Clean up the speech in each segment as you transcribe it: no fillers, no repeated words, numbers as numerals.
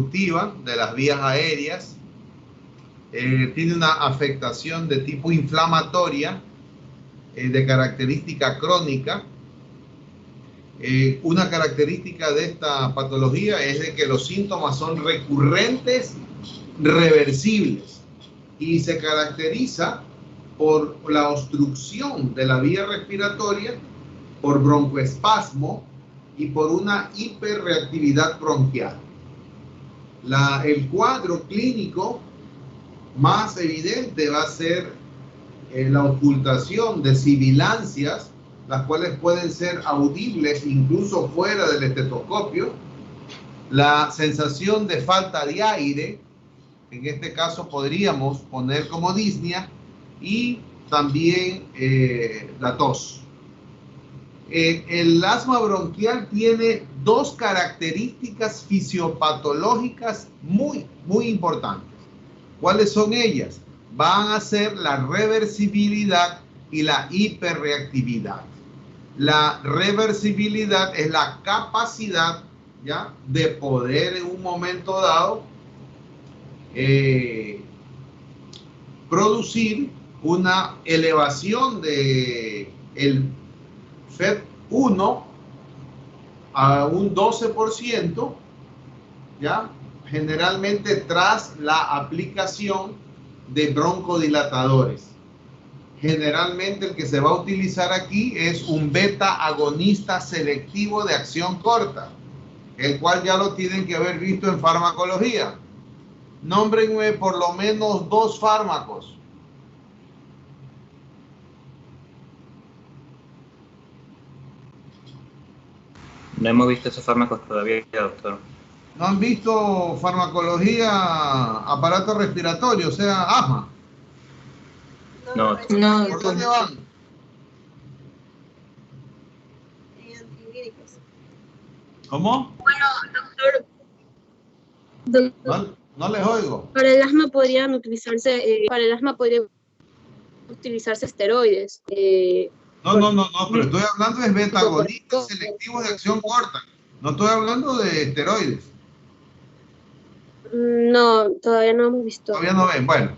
obstructiva de las vías aéreas, tiene una afectación de tipo inflamatoria, de característica crónica. Una característica de esta patología es de que los síntomas son recurrentes, reversibles, y se caracteriza por la obstrucción de la vía respiratoria, por broncoespasmo y por una hiperreactividad bronquial. El cuadro clínico más evidente va a ser la ocultación de sibilancias, las cuales pueden ser audibles incluso fuera del estetoscopio, la sensación de falta de aire, en este caso podríamos poner como disnea, y también la tos. El asma bronquial tiene dos características fisiopatológicas muy importantes. ¿Cuáles son ellas? Van a ser la reversibilidad y la hiperreactividad. La reversibilidad es la capacidad, ¿ya?, de poder en un momento dado producir una elevación de el FEV1 a un 12%, ¿ya?, generalmente tras la aplicación de broncodilatadores. Generalmente el que se va a utilizar aquí es un beta agonista selectivo de acción corta, el cual ya lo tienen que haber visto en farmacología. Nómbrenme por lo menos 2 fármacos. No hemos visto esos fármacos todavía, doctor. ¿No han visto farmacología, aparato respiratorio, o sea, asma? No. ¿Por dónde van? Antivírico. ¿Cómo? Bueno, doctor. No les oigo. Para el asma podrían utilizarse, esteroides. No, pero estoy hablando de beta agonistas selectivos de acción corta. No estoy hablando de esteroides. No, todavía no hemos visto. Todavía no ven. Bueno,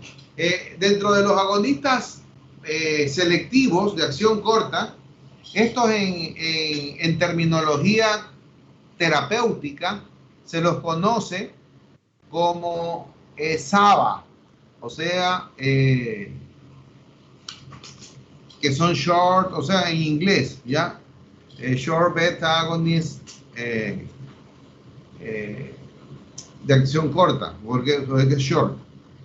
dentro de los agonistas selectivos de acción corta, estos en terminología terapéutica se los conoce como SABA, o sea, que son short, o sea, en inglés, ¿ya? Short beta agonist de acción corta, porque es short.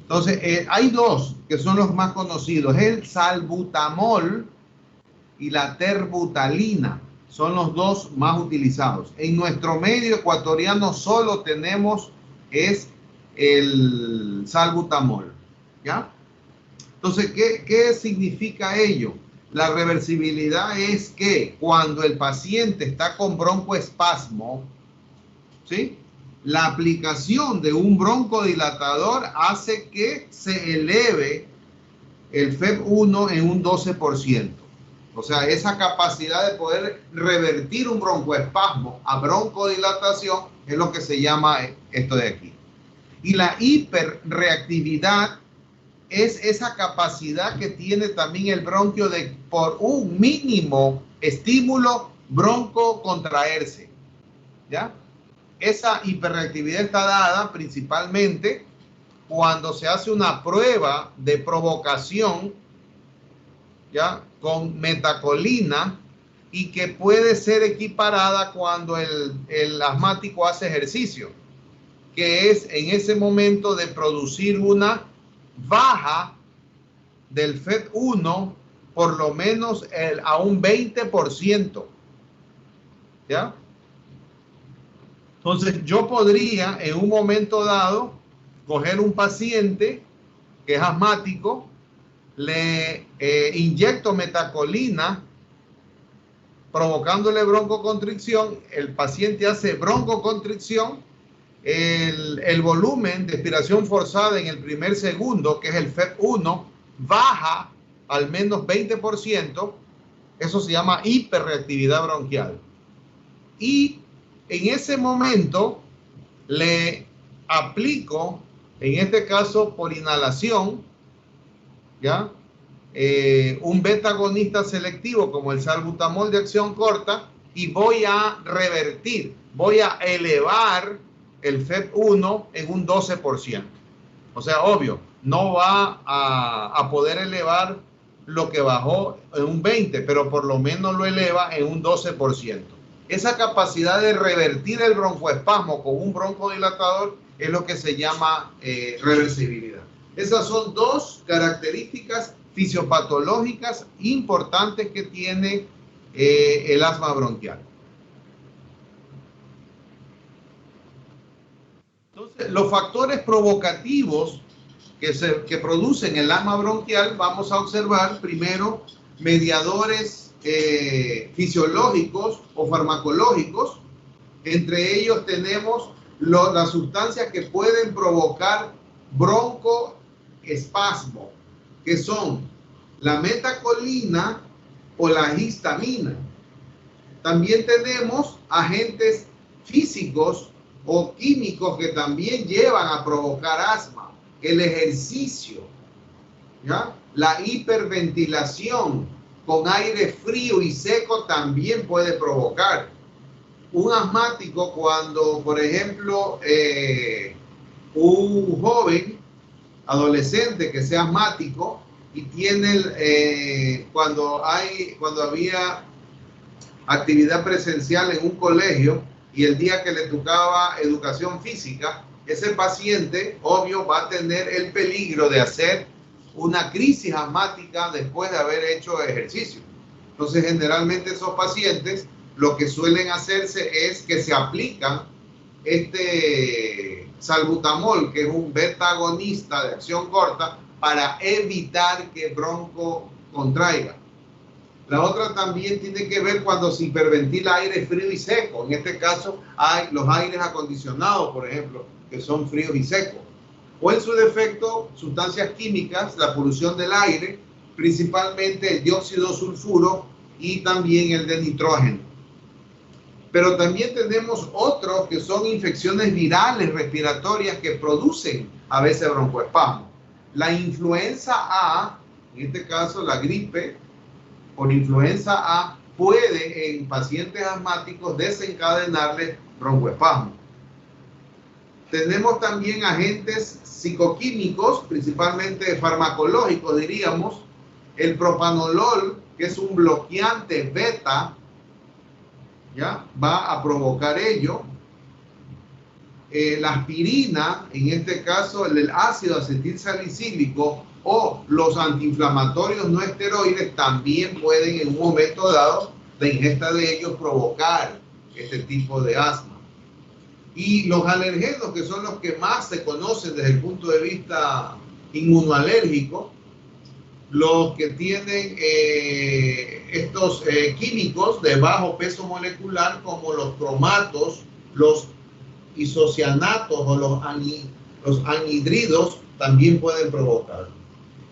Entonces, hay dos que son los más conocidos, el salbutamol y la terbutalina. Son los dos más utilizados. En nuestro medio ecuatoriano solo tenemos el salbutamol, ¿ya? Entonces, ¿qué significa ello? La reversibilidad es que cuando el paciente está con broncoespasmo, ¿sí?, la aplicación de un broncodilatador hace que se eleve el FEV1 en un 12%. O sea, esa capacidad de poder revertir un broncoespasmo a broncodilatación es lo que se llama esto de aquí. Y la hiperreactividad es esa capacidad que tiene también el bronquio de, por un mínimo estímulo, bronco contraerse, ¿ya? Esa hiperreactividad está dada principalmente cuando se hace una prueba de provocación, ¿ya?, con metacolina, y que puede ser equiparada cuando el asmático hace ejercicio, que es en ese momento de producir una baja del FEV1 por lo menos a un 20%, ¿ya? Entonces yo podría en un momento dado coger un paciente que es asmático, le inyecto metacolina provocándole broncoconstricción, el paciente hace broncoconstricción, el volumen de expiración forzada en el primer segundo, que es el FEV1, baja al menos 20%, eso se llama hiperreactividad bronquial. Y en ese momento le aplico, en este caso por inhalación, ¿ya? Un beta agonista selectivo como el salbutamol de acción corta y voy a revertir, voy a elevar el FEV1 en un 12%. O sea, obvio, no va a poder elevar lo que bajó en un 20%, pero por lo menos lo eleva en un 12%. Esa capacidad de revertir el broncoespasmo con un broncodilatador es lo que se llama reversibilidad. Esas son dos características fisiopatológicas importantes que tiene el asma bronquial. Entonces, los factores provocativos que producen el asma bronquial, vamos a observar primero mediadores fisiológicos o farmacológicos. Entre ellos tenemos las sustancias que pueden provocar broncoespasmo, que son la metacolina o la histamina. También tenemos agentes físicos o químicos que también llevan a provocar asma. El ejercicio, ¿ya? La hiperventilación con aire frío y seco también puede provocar. Un asmático cuando, por ejemplo, un joven adolescente que sea asmático y tiene cuando había actividad presencial en un colegio y el día que le tocaba educación física, ese paciente, obvio, va a tener el peligro de hacer una crisis asmática después de haber hecho ejercicio. Entonces, generalmente esos pacientes lo que suelen hacerse es que se aplican este salbutamol, que es un beta agonista de acción corta, para evitar que el bronco contraiga. La otra también tiene que ver cuando se hiperventila aire frío y seco. En este caso, hay los aires acondicionados, por ejemplo, que son fríos y secos. O en su defecto, sustancias químicas, la polución del aire, principalmente el dióxido de sulfuro y también el de nitrógeno. Pero también tenemos otros que son infecciones virales respiratorias que producen a veces broncoespasmo. La influenza A, en este caso la gripe por influenza A, puede en pacientes asmáticos desencadenarles broncoespasmo. Tenemos también agentes psicoquímicos, principalmente farmacológicos, diríamos. El propanolol, que es un bloqueante beta, ¿ya? Va a provocar ello. La aspirina, en este caso el ácido acetilsalicílico o los antiinflamatorios no esteroides también pueden en un momento dado de ingesta de ellos provocar este tipo de asma. Y los alergenos, que son los que más se conocen desde el punto de vista inmunoalérgico, los que tienen estos químicos de bajo peso molecular como los cromatos, los isocianatos o los anhidridos también pueden provocar.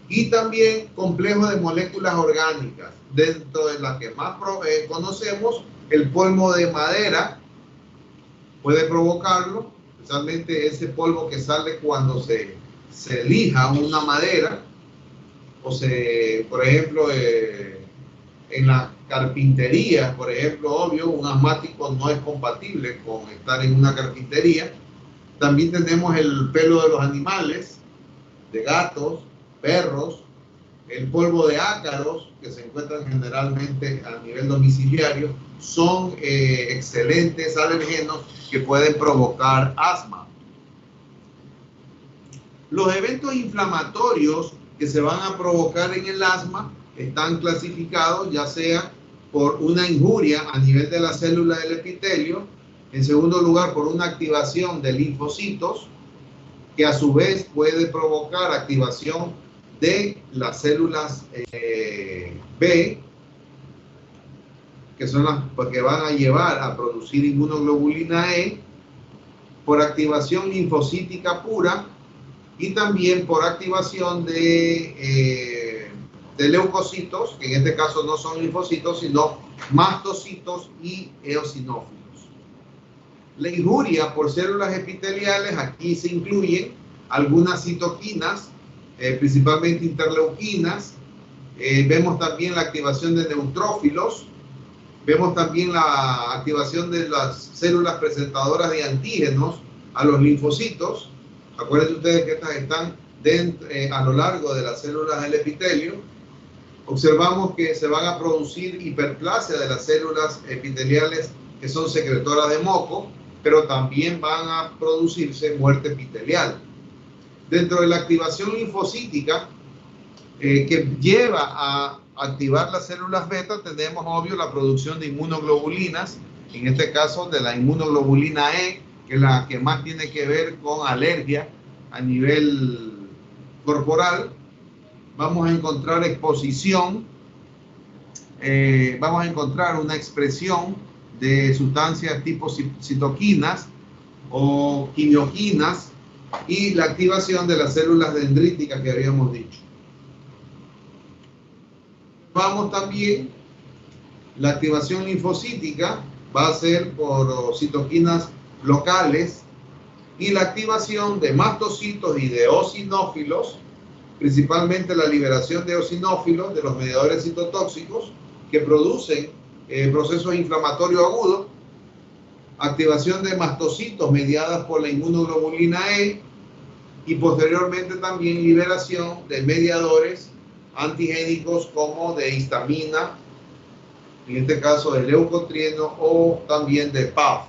Y también complejos de moléculas orgánicas, dentro de las que más conocemos, el polvo de madera puede provocarlo, especialmente ese polvo que sale cuando se lija una madera, o por ejemplo, en la carpintería, por ejemplo, obvio, un asmático no es compatible con estar en una carpintería. También tenemos el pelo de los animales, de gatos, perros, el polvo de ácaros, que se encuentran generalmente a nivel domiciliario, son excelentes alergenos que pueden provocar asma. Los eventos inflamatorios que se van a provocar en el asma están clasificados ya sea por una injuria a nivel de la célula del epitelio, en segundo lugar por una activación de linfocitos, que a su vez puede provocar activación de las células B, que son las que van a llevar a producir inmunoglobulina E, por activación linfocítica pura y también por activación de leucocitos, que en este caso no son linfocitos, sino mastocitos y eosinófilos. La injuria por células epiteliales, aquí se incluyen algunas citoquinas, principalmente interleuquinas. Vemos también la activación de neutrófilos. Vemos también la activación de las células presentadoras de antígenos a los linfocitos. Acuérdense ustedes que estas están a lo largo de las células del epitelio. Observamos que se van a producir hiperplasia de las células epiteliales que son secretoras de moco, pero también van a producirse muerte epitelial. Dentro de la activación linfocítica que lleva a activar las células beta, tenemos obvio la producción de inmunoglobulinas, en este caso de la inmunoglobulina E, que es la que más tiene que ver con alergia a nivel corporal. Vamos a encontrar exposición, vamos a encontrar una expresión de sustancias tipo citoquinas o quimioquinas y la activación de las células dendríticas que habíamos dicho. Vamos también, la activación linfocítica va a ser por citoquinas locales y la activación de mastocitos y de eosinófilos, principalmente la liberación de eosinófilos, de los mediadores citotóxicos que producen procesos inflamatorios agudos, activación de mastocitos mediadas por la inmunoglobulina E y posteriormente también liberación de mediadores antigénicos como de histamina, en este caso de leucotrieno o también de PAF.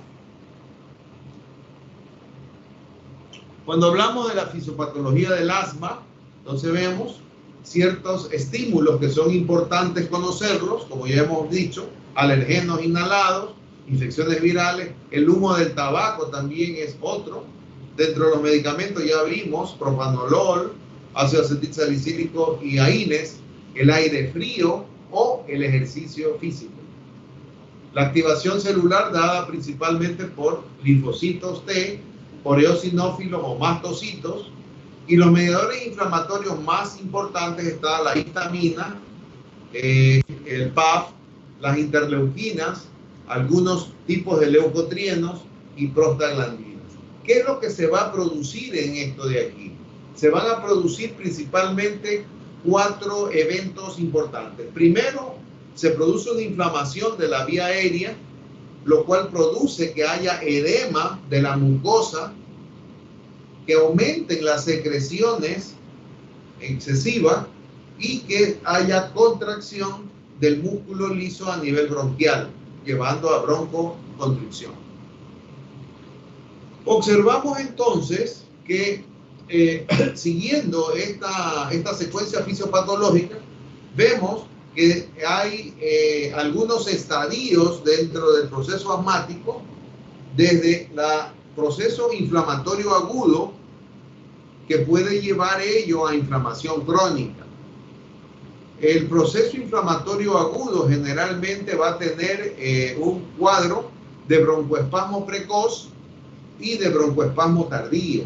Cuando hablamos de la fisiopatología del asma, entonces vemos ciertos estímulos que son importantes conocerlos, como ya hemos dicho, alergenos inhalados, infecciones virales, el humo del tabaco también es otro. Dentro de los medicamentos ya vimos propanolol, ácido acetilsalicílico y AINES, el aire frío o el ejercicio físico. La activación celular dada principalmente por linfocitos T, por eosinófilos o mastocitos, y los mediadores inflamatorios más importantes están la histamina, el PAF, las interleuquinas, algunos tipos de leucotrienos y prostaglandinas. ¿Qué es lo que se va a producir en esto de aquí? Se van a producir principalmente 4 eventos importantes. Primero, se produce una inflamación de la vía aérea, lo cual produce que haya edema de la mucosa, que aumenten las secreciones excesivas y que haya contracción del músculo liso a nivel bronquial, llevando a broncoconstricción. Observamos entonces que siguiendo esta secuencia fisiopatológica, vemos que hay algunos estadios dentro del proceso asmático, desde el proceso inflamatorio agudo, que puede llevar ello a inflamación crónica. El proceso inflamatorio agudo generalmente va a tener un cuadro de broncoespasmo precoz y de broncoespasmo tardío.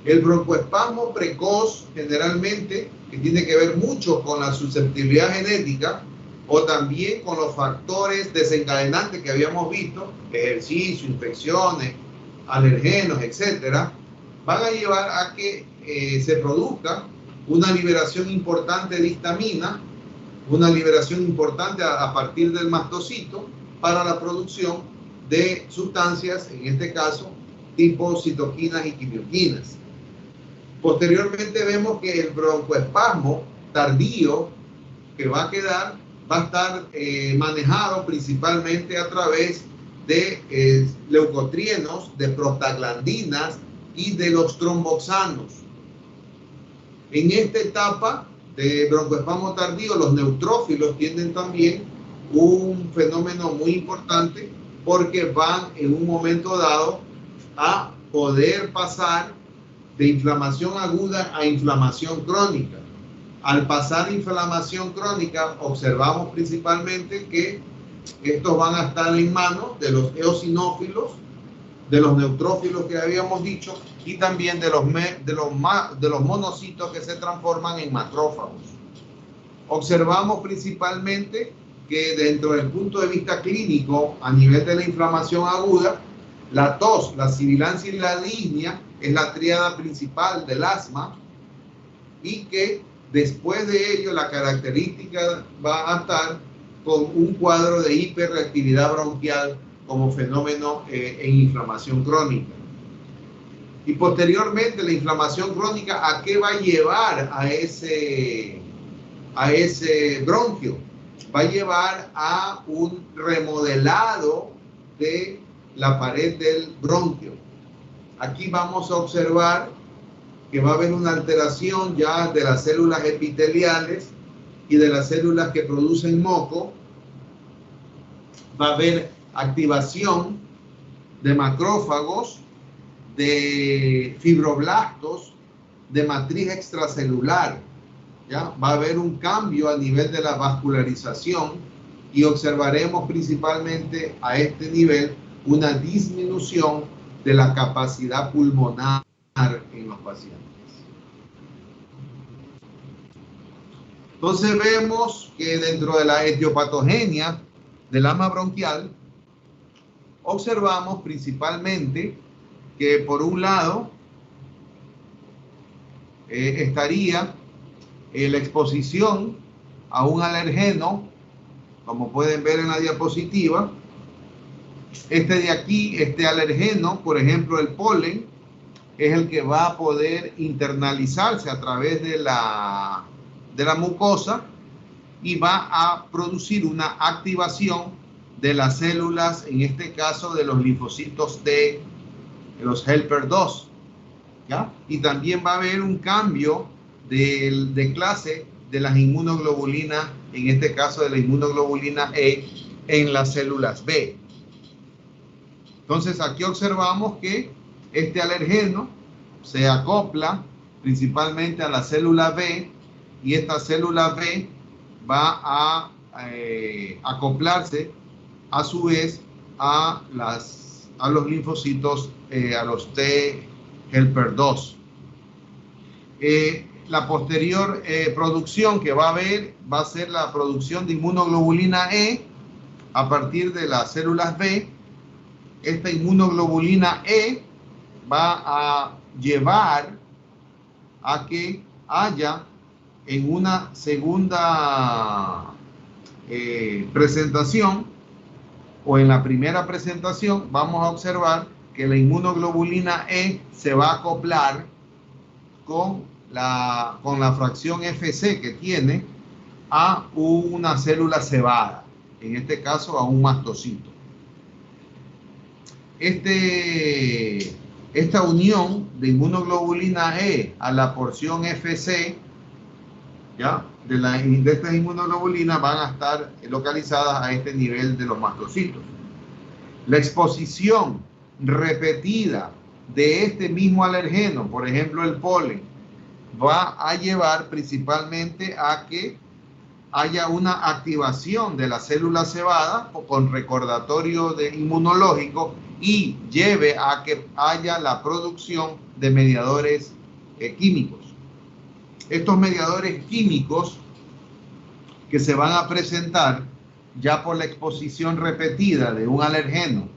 El broncoespasmo precoz generalmente, que tiene que ver mucho con la susceptibilidad genética o también con los factores desencadenantes que habíamos visto, ejercicio, infecciones, alergenos, etcétera, van a llevar a que se produzca una liberación importante de histamina, una liberación importante a partir del mastocito para la producción de sustancias, en este caso, tipo citoquinas y quimioquinas. Posteriormente vemos que el broncoespasmo tardío que va a quedar va a estar manejado principalmente a través de leucotrienos, de prostaglandinas y de los tromboxanos. En esta etapa de broncoespasmo tardío, los neutrófilos tienen también un fenómeno muy importante porque van en un momento dado a poder pasar de inflamación aguda a inflamación crónica. Al pasar inflamación crónica, observamos principalmente que estos van a estar en manos de los eosinófilos, de los neutrófilos que habíamos dicho, y también de los monocitos que se transforman en macrófagos. Observamos principalmente que dentro del punto de vista clínico, a nivel de la inflamación aguda, La tos, la sibilancia y la disnea es la tríada principal del asma, y que después de ello la característica va a estar con un cuadro de hiperreactividad bronquial como fenómeno en inflamación crónica. Y posteriormente la inflamación crónica, ¿a qué va a llevar a ese bronquio? Va a llevar a un remodelado de la pared del bronquio. Aquí vamos a observar que va a haber una alteración ya de las células epiteliales y de las células que producen moco. Va a haber activación de macrófagos, de fibroblastos, de matriz extracelular. ¿Ya? Va a haber un cambio a nivel de la vascularización y observaremos principalmente a este nivel una disminución de la capacidad pulmonar en los pacientes. Entonces vemos que dentro de la etiopatogenia del asma bronquial observamos principalmente que por un lado estaría la exposición a un alergeno, como pueden ver en la diapositiva. Este de aquí, este alergeno, por ejemplo el polen, es el que va a poder internalizarse a través de la mucosa y va a producir una activación de las células, en este caso de los linfocitos T, de los helper 2, ¿ya? Y también va a haber un cambio de clase de las inmunoglobulinas, en este caso de la inmunoglobulina E, en las células B. Entonces aquí observamos que este alergeno se acopla principalmente a la célula B, y esta célula B va a acoplarse a su vez a los linfocitos, a los T helper 2. La posterior producción que va a haber va a ser la producción de inmunoglobulina E a partir de las células B. Esta inmunoglobulina E va a llevar a que haya en una segunda presentación, o en la primera presentación, vamos a observar que la inmunoglobulina E se va a acoplar con la fracción FC que tiene a una célula cebada, en este caso a un mastocito. Esta unión de inmunoglobulina E a la porción FC, ¿ya?, de estas inmunoglobulinas van a estar localizadas a este nivel de los mastocitos. La exposición repetida de este mismo alergeno, por ejemplo el polen, va a llevar principalmente a que haya una activación de la célula cebada con recordatorio inmunológico, y lleve a que haya la producción de mediadores químicos. Estos mediadores químicos que se van a presentar ya por la exposición repetida de un alergeno,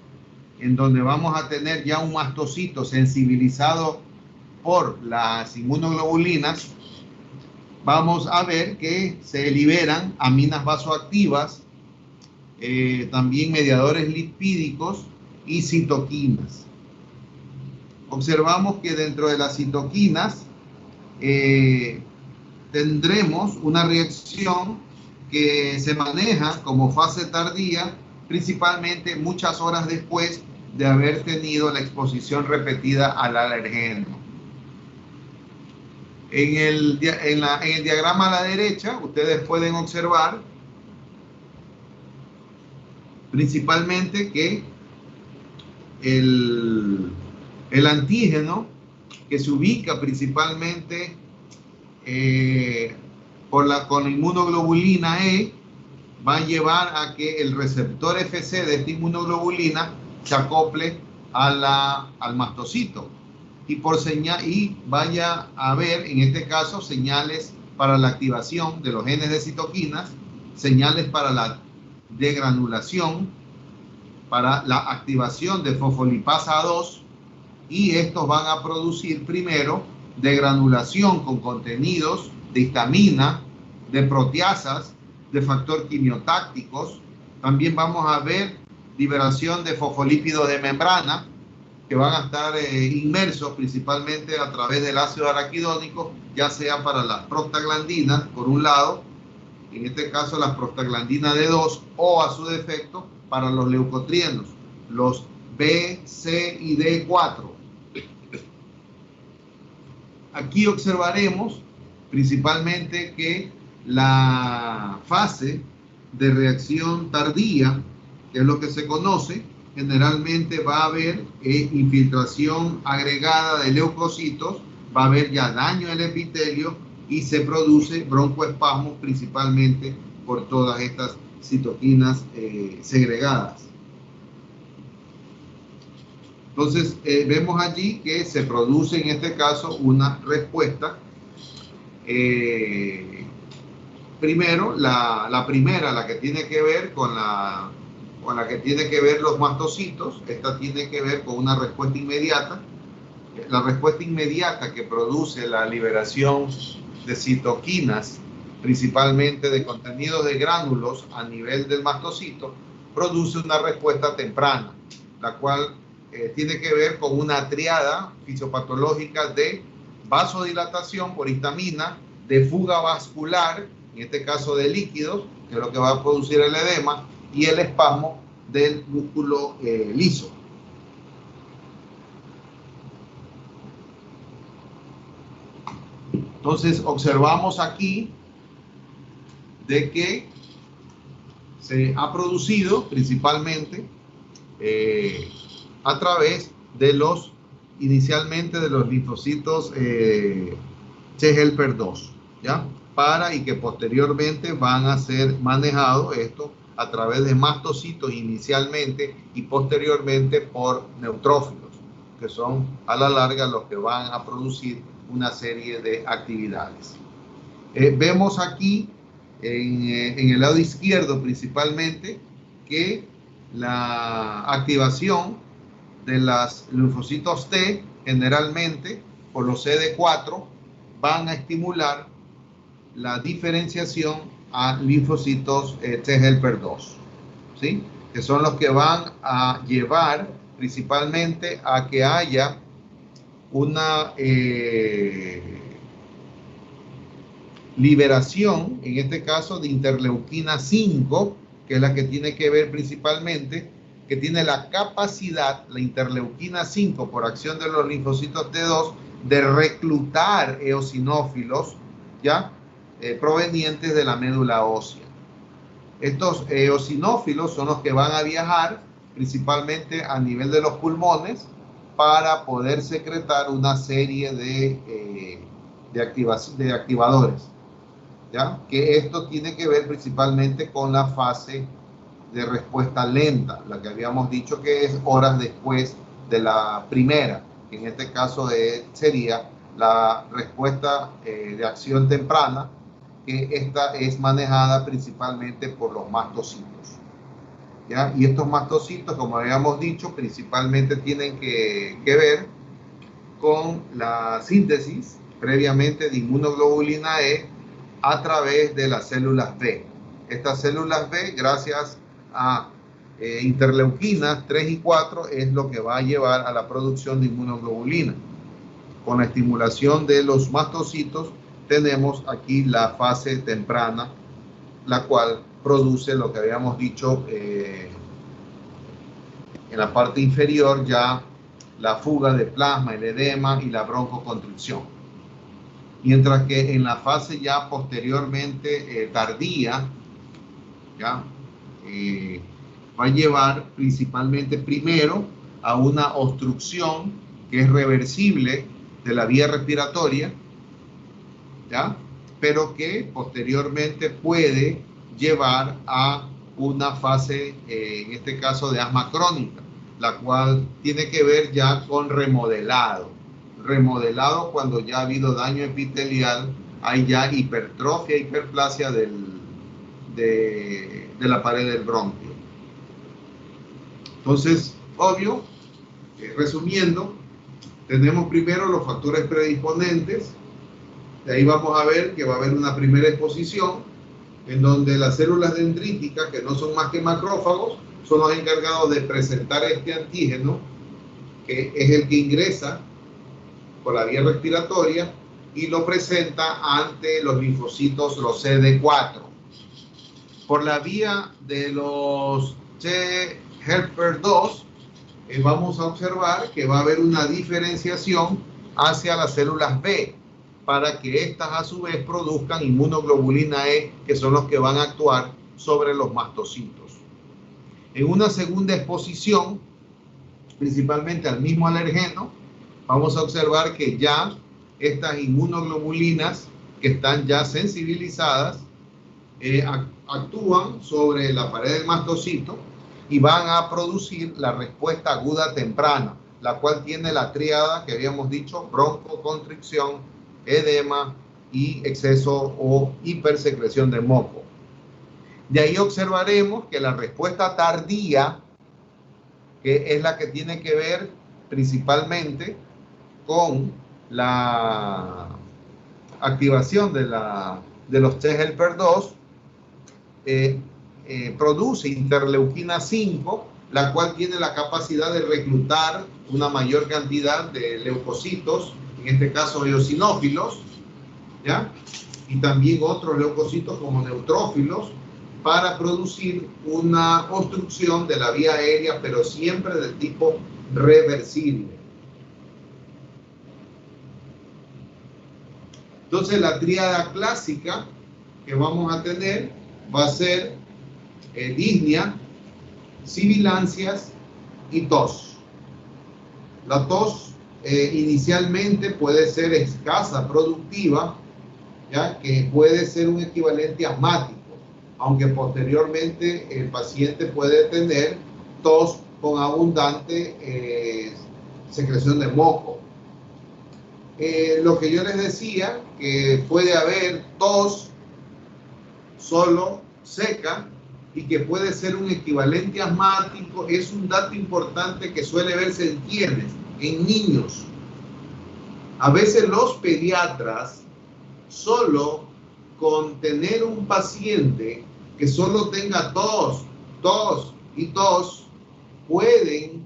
en donde vamos a tener ya un mastocito sensibilizado por las inmunoglobulinas, vamos a ver que se liberan aminas vasoactivas, también mediadores lipídicos y citoquinas. Observamos que dentro de las citoquinas tendremos una reacción que se maneja como fase tardía, principalmente muchas horas después de haber tenido la exposición repetida al alergeno. En el diagrama a la derecha, ustedes pueden observar principalmente que el antígeno, que se ubica principalmente con la inmunoglobulina E, va a llevar a que el receptor FC de esta inmunoglobulina se acople al mastocito, y vaya a haber en este caso señales para la activación de los genes de citoquinas, señales para la degranulación para la activación de fosfolipasa 2, y estos van a producir primero degranulación con contenidos de histamina, de proteasas, de factor quimiotácticos. También vamos a ver liberación de fosfolípidos de membrana que van a estar inmersos principalmente a través del ácido araquidónico, ya sea para las prostaglandinas, por un lado, en este caso las prostaglandinas D2, o a su defecto para los leucotrienos, los B, C y D4. Aquí observaremos principalmente que la fase de reacción tardía, que es lo que se conoce, generalmente va a haber infiltración agregada de leucocitos, va a haber ya daño al epitelio y se produce broncoespasmo principalmente por todas estas citoquinas segregadas. Entonces, vemos allí que se produce en este caso una respuesta. Primero, la primera, la que tiene que ver con la que tiene que ver los mastocitos. Esta tiene que ver con una respuesta inmediata. La respuesta inmediata que produce la liberación de citoquinas, principalmente de contenidos de gránulos a nivel del mastocito, produce una respuesta temprana, la cual tiene que ver con una triada fisiopatológica de vasodilatación por histamina, de fuga vascular, en este caso de líquidos, que es lo que va a producir el edema, y el espasmo del músculo liso. Entonces observamos aquí de que se ha producido principalmente a través de los, inicialmente de los linfocitos T helper 2, ¿ya? Y que posteriormente van a ser manejados esto a través de mastocitos inicialmente y posteriormente por neutrófilos, que son a la larga los que van a producir una serie de actividades. Vemos aquí en el lado izquierdo principalmente que la activación de los linfocitos T, generalmente por los CD4, van a estimular la diferenciación a linfocitos T helper 2, ¿sí? Que son los que van a llevar principalmente a que haya una liberación, en este caso de interleuquina 5, que es la que tiene que ver principalmente, que tiene la capacidad, la interleuquina 5, por acción de los linfocitos T2, de reclutar eosinófilos, ¿ya? Provenientes de la médula ósea. Estos eosinófilos son los que van a viajar principalmente a nivel de los pulmones para poder secretar una serie de activadores, ¿ya? Que esto tiene que ver principalmente con la fase de respuesta lenta, la que habíamos dicho que es horas después de la primera, que en este caso sería la respuesta de acción temprana, que esta es manejada principalmente por los mastocitos, ¿ya? Y estos mastocitos, como habíamos dicho, principalmente tienen que ver con la síntesis previamente de inmunoglobulina E a través de las células B. Estas células B, gracias a interleuquinas 3 y 4, es lo que va a llevar a la producción de inmunoglobulina. Con la estimulación de los mastocitos tenemos aquí la fase temprana, la cual produce lo que habíamos dicho en la parte inferior, ya la fuga de plasma, el edema y la broncoconstricción. Mientras que en la fase ya posteriormente tardía, ¿ya? Va a llevar principalmente primero a una obstrucción que es reversible de la vía respiratoria, ¿ya? Pero que posteriormente puede llevar a una fase, en este caso de asma crónica, la cual tiene que ver ya con remodelado cuando ya ha habido daño epitelial, hay ya hipertrofia, hiperplasia de la pared del bronquio. Entonces, obvio, resumiendo, tenemos primero los factores predisponentes. De ahí vamos a ver que va a haber una primera exposición en donde las células dendríticas, que no son más que macrófagos, son los encargados de presentar este antígeno, que es el que ingresa por la vía respiratoria y lo presenta ante los linfocitos, los CD4. Por la vía de los T helper 2, vamos a observar que va a haber una diferenciación hacia las células B, para que éstas a su vez produzcan inmunoglobulina E, que son los que van a actuar sobre los mastocitos. En una segunda exposición, principalmente al mismo alergeno, vamos a observar que ya estas inmunoglobulinas que están ya sensibilizadas actúan sobre la pared del mastocito y van a producir la respuesta aguda temprana, la cual tiene la tríada que habíamos dicho: broncoconstricción, edema y exceso o hipersecreción de moco. De ahí observaremos que la respuesta tardía, que es la que tiene que ver principalmente con la activación de los T helper 2, produce interleuquina 5, la cual tiene la capacidad de reclutar una mayor cantidad de leucocitos, en este caso eosinófilos, ¿ya? Y también otros leucocitos como neutrófilos, para producir una obstrucción de la vía aérea, pero siempre del tipo reversible. Entonces, la tríada clásica que vamos a tener va a ser disnea, sibilancias y tos. La tos inicialmente puede ser escasa, productiva, ¿ya? Que puede ser un equivalente asmático, aunque posteriormente el paciente puede tener tos con abundante secreción de moco. Lo que yo les decía, que puede haber tos solo seca y que puede ser un equivalente asmático, es un dato importante que suele verse en quienes, en niños. A veces los pediatras, solo con tener un paciente que solo tenga tos y tos, pueden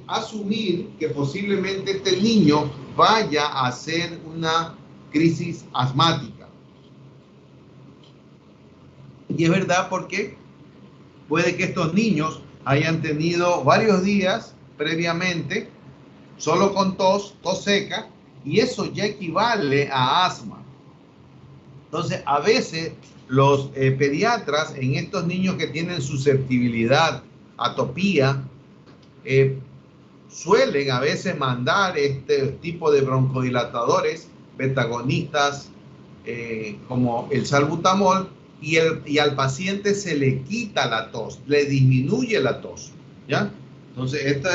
asumir que posiblemente este niño vaya a hacer una crisis asmática. Y es verdad, porque puede que estos niños hayan tenido varios días previamente solo con tos seca, y eso ya equivale a asma. Entonces, a veces los pediatras en estos niños que tienen susceptibilidad, atopía, suelen a veces mandar este tipo de broncodilatadores, betagonistas, como el salbutamol, y al paciente se le quita la tos, le disminuye la tos, ¿ya? Entonces, esta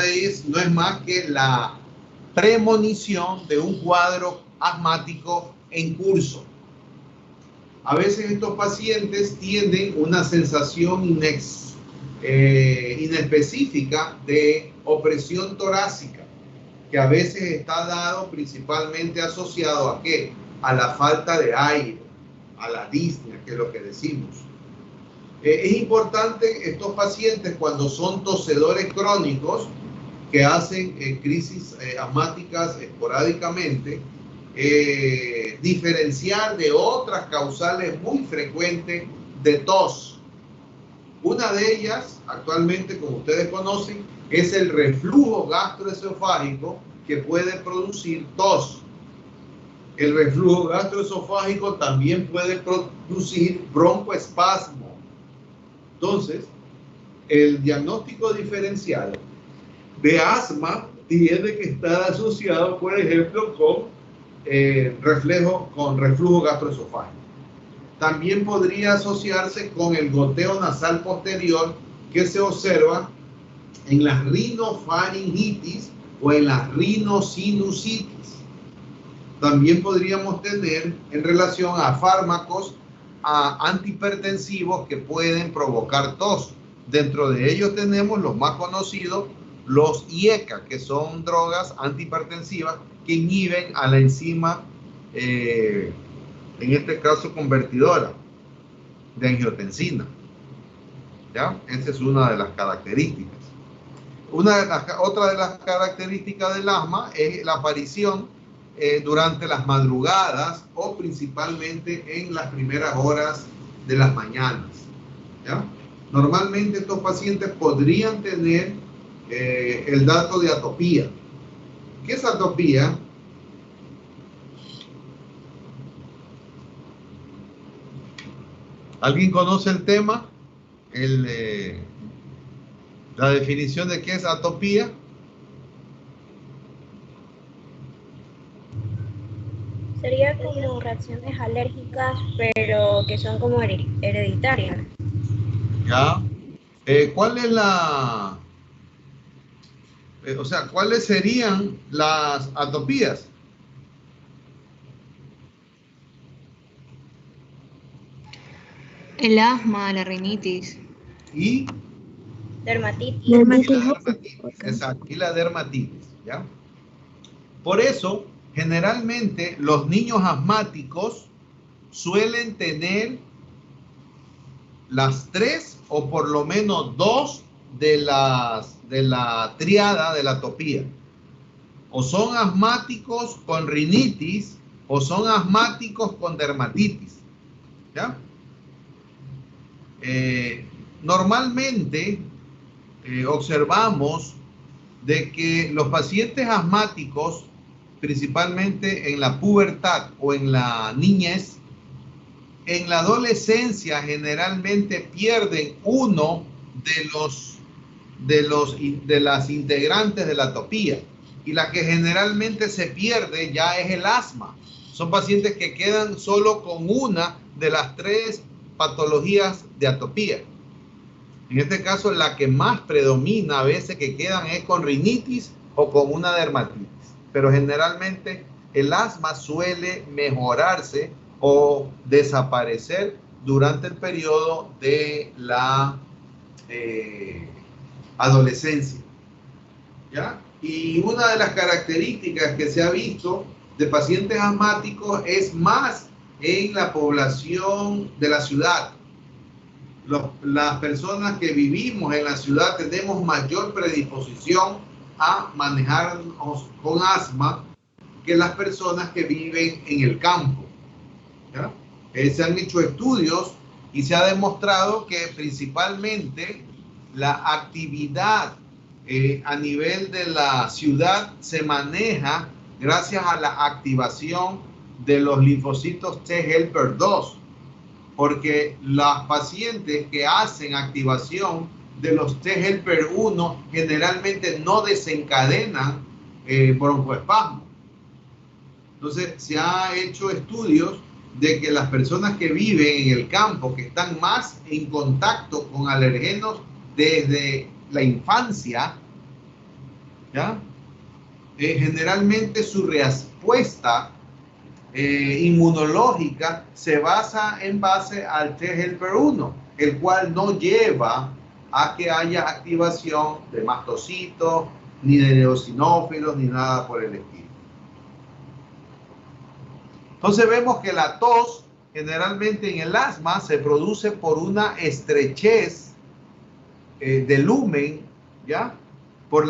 no es más que la premonición de un cuadro asmático en curso. A veces estos pacientes tienen una sensación inespecífica de opresión torácica, que a veces está dado principalmente asociado ¿a qué? A la falta de aire, a la disnea, que es lo que decimos. Es importante estos pacientes, cuando son tosedores crónicos que hacen crisis asmáticas esporádicamente, diferenciar de otras causales muy frecuentes de tos. Una de ellas, actualmente, como ustedes conocen, es el reflujo gastroesofágico, que puede producir tos. El reflujo gastroesofágico también puede producir broncoespasmo. Entonces, el diagnóstico diferencial de asma tiene que estar asociado, por ejemplo, con reflujo gastroesofágico. También podría asociarse con el goteo nasal posterior que se observa en la rinofaringitis o en la rinosinusitis. También podríamos tener en relación a fármacos antihipertensivos que pueden provocar tos, Dentro de ellos tenemos los más conocidos, los IECA, que son drogas antihipertensivas que inhiben a la enzima, en este caso convertidora de angiotensina. ¿Ya? Esa es una de las características. Otra de las características del asma es la aparición durante las madrugadas o principalmente en las primeras horas de las mañanas. ¿Ya? Normalmente estos pacientes podrían tener el dato de atopía. ¿Qué es atopía? ¿Alguien conoce el tema? La definición de qué es atopía. Sería como reacciones alérgicas, pero que son como hereditarias. ¿Ya? ¿Cuál es la... o sea, ¿cuáles serían las atopías? El asma, la rinitis. Y Dermatitis. la dermatitis. Exacto, y la dermatitis, ¿ya? Por eso, generalmente, los niños asmáticos suelen tener las 3 o por lo menos 2 de la triada de la atopía. O son asmáticos con rinitis o son asmáticos con dermatitis, ¿ya? Normalmente observamos de que los pacientes asmáticos, principalmente en la pubertad o en la niñez, en la adolescencia generalmente pierden uno de las integrantes de la atopía, y la que generalmente se pierde ya es el asma. Son pacientes que quedan solo con una de las 3 patologías de atopía. En este caso, la que más predomina a veces que quedan es con rinitis o con una dermatitis, pero generalmente el asma suele mejorarse o desaparecer durante el periodo de la adolescencia, ¿ya? Y una de las características que se ha visto de pacientes asmáticos es más en la población de la ciudad. Las personas que vivimos en la ciudad tenemos mayor predisposición a manejarnos con asma que las personas que viven en el campo, ¿ya? Se han hecho estudios y se ha demostrado que principalmente la actividad a nivel de la ciudad se maneja gracias a la activación de los linfocitos T helper 2, porque las pacientes que hacen activación de los T helper 1 generalmente no desencadenan broncoespasmo. Entonces se ha hecho estudios de que las personas que viven en el campo, que están más en contacto con alergenos desde la infancia, ¿ya? Generalmente su respuesta inmunológica se basa en base al T helper 1, el cual no lleva a que haya activación de mastocitos, ni de eosinófilos, ni nada por el estilo. Entonces vemos que la tos generalmente en el asma se produce por una estrechez de lumen, ¿ya? Por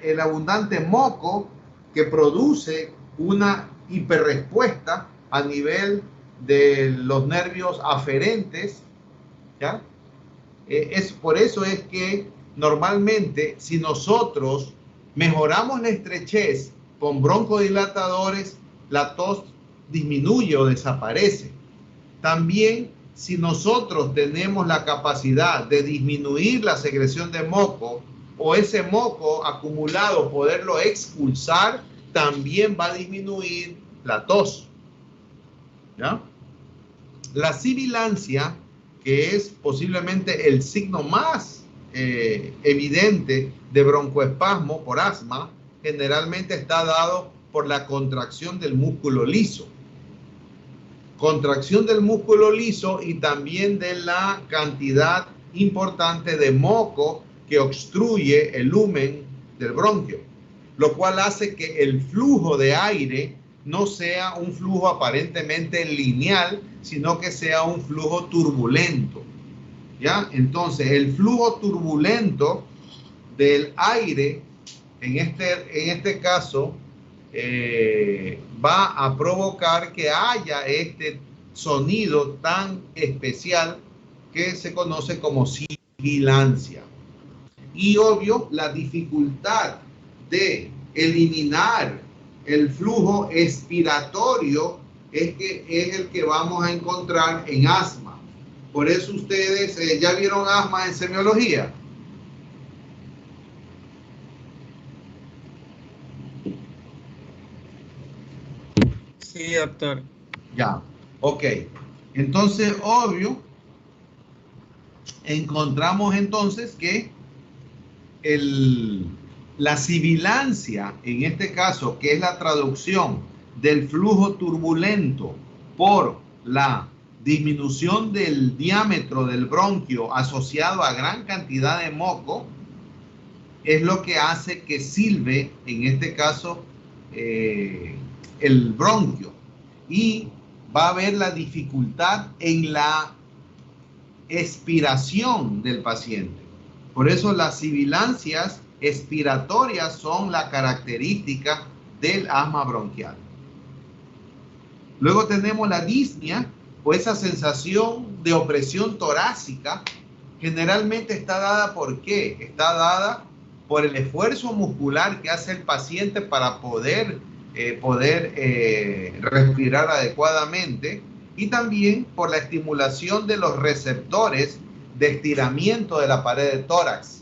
el abundante moco que produce una hiperrespuesta a nivel de los nervios aferentes, ¿ya? Por eso es que normalmente si nosotros mejoramos la estrechez con broncodilatadores, la tos disminuye o desaparece. También si nosotros tenemos la capacidad de disminuir la secreción de moco o ese moco acumulado poderlo expulsar, también va a disminuir la tos, ¿ya? La sibilancia, que es posiblemente el signo más evidente de broncoespasmo por asma, generalmente está dado por la contracción del músculo liso. Contracción del músculo liso y también de la cantidad importante de moco que obstruye el lumen del bronquio, lo cual hace que el flujo de aire no sea un flujo aparentemente lineal, sino que sea un flujo turbulento. ¿Ya? Entonces, el flujo turbulento del aire, en este caso, va a provocar que haya este sonido tan especial que se conoce como sibilancia. Y obvio, la dificultad de eliminar el flujo expiratorio es el que vamos a encontrar en asma. Por eso ustedes ya vieron asma en semiología. Sí, doctor. Ya, ok. Entonces, obvio, encontramos entonces que la sibilancia, en este caso, que es la traducción del flujo turbulento por la disminución del diámetro del bronquio asociado a gran cantidad de moco, es lo que hace que silbe, en este caso, el bronquio. Y va a haber la dificultad en la expiración del paciente. Por eso las sibilancias expiratorias son la característica del asma bronquial. Luego tenemos la disnea, o esa sensación de opresión torácica. Generalmente está dada ¿por qué? Está dada por el esfuerzo muscular que hace el paciente para poder respirar adecuadamente, y también por la estimulación de los receptores de estiramiento de la pared de tórax.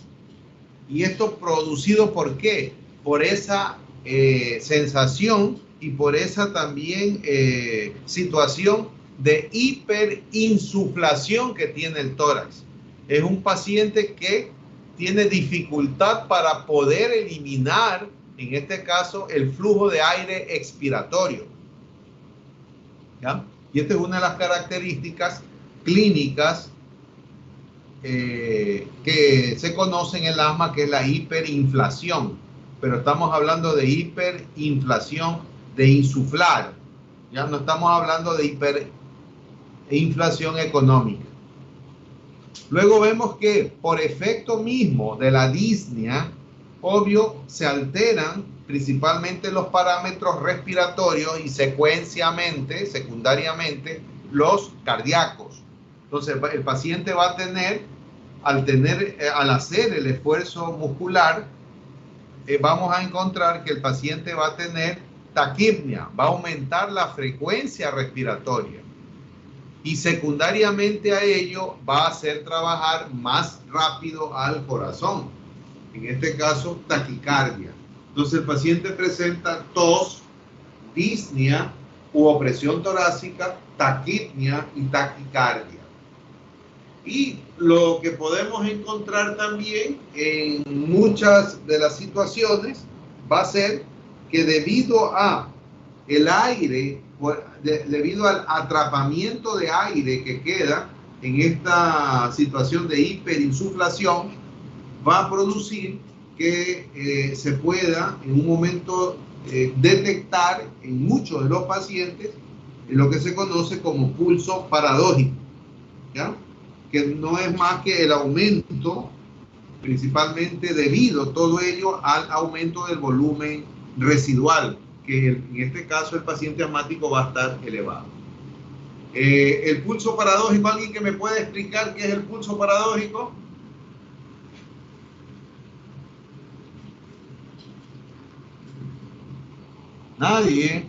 Y esto producido ¿por qué? Por esa sensación y por esa también situación de hiperinsuflación que tiene el tórax. Es un paciente que tiene dificultad para poder eliminar, en este caso, el flujo de aire expiratorio. ¿Ya? Y esta es una de las características clínicas que se conocen en el asma, que es la hiperinflación. Pero estamos hablando de hiperinflación de insuflar. Ya no estamos hablando de hiperinflación económica. Luego vemos que por efecto mismo de la disnea, obvio, se alteran principalmente los parámetros respiratorios y secundariamente, los cardíacos. Entonces, el paciente va a tener, al hacer el esfuerzo muscular, vamos a encontrar que el paciente va a tener taquipnia, va a aumentar la frecuencia respiratoria. Y secundariamente a ello va a hacer trabajar más rápido al corazón. En este caso, taquicardia. Entonces el paciente presenta tos, disnea u opresión torácica, taquipnia y taquicardia. Y lo que podemos encontrar también en muchas de las situaciones va a ser que debido a el aire, debido al atrapamiento de aire que queda en esta situación de hiperinsuflación, va a producir que se pueda en un momento detectar en muchos de los pacientes lo que se conoce como pulso paradójico, ¿ya? Que no es más que el aumento, principalmente debido todo ello al aumento del volumen residual, que en este caso el paciente asmático va a estar elevado. El pulso paradójico, ¿alguien que me puede explicar qué es el pulso paradójico? Nadie.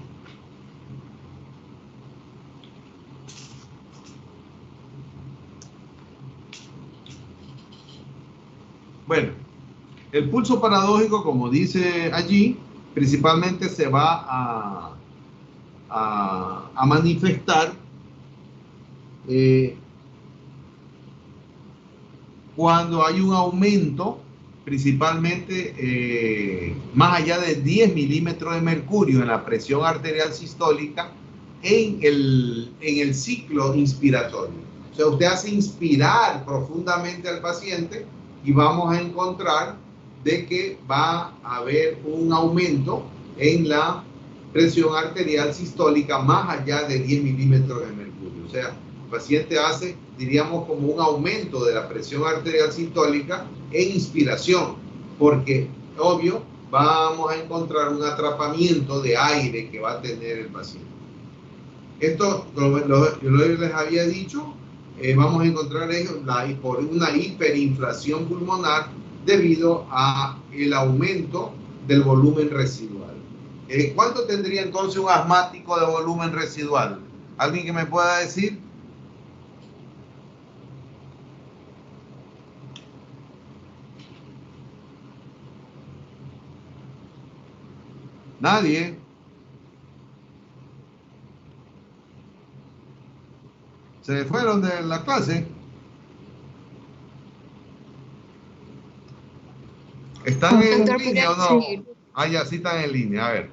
Bueno, el pulso paradójico, como dice allí, principalmente se va a manifestar cuando hay un aumento, principalmente más allá de 10 milímetros de mercurio en la presión arterial sistólica en el ciclo inspiratorio. O sea, usted hace inspirar profundamente al paciente y vamos a encontrar de que va a haber un aumento en la presión arterial sistólica más allá de 10 milímetros de mercurio. O sea, el paciente hace, diríamos, como un aumento de la presión arterial sistólica en inspiración, porque, obvio, vamos a encontrar un atrapamiento de aire que va a tener el paciente. Esto, yo les había dicho, vamos a encontrar por una hiperinflación pulmonar debido a el aumento del volumen residual. ¿Cuánto tendría entonces un asmático de volumen residual? ¿Alguien que me pueda decir? Nadie. ¿Se fueron de la clase? ¿Están en Doctor, línea o ¿podría no? seguir? Ah, ya, sí están en línea. A ver.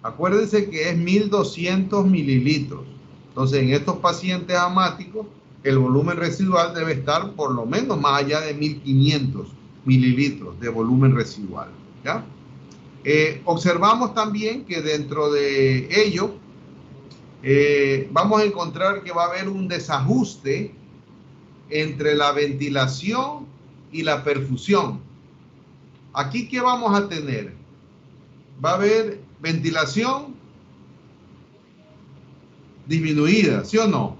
Acuérdense que es 1200 mililitros. Entonces, en estos pacientes asmáticos, el volumen residual debe estar por lo menos más allá de 1500 mililitros de volumen residual. ¿Ya? Observamos también que dentro de ello vamos a encontrar que va a haber un desajuste entre la ventilación y la perfusión. Aquí, ¿qué vamos a tener? Va a haber ventilación disminuida, ¿sí o no?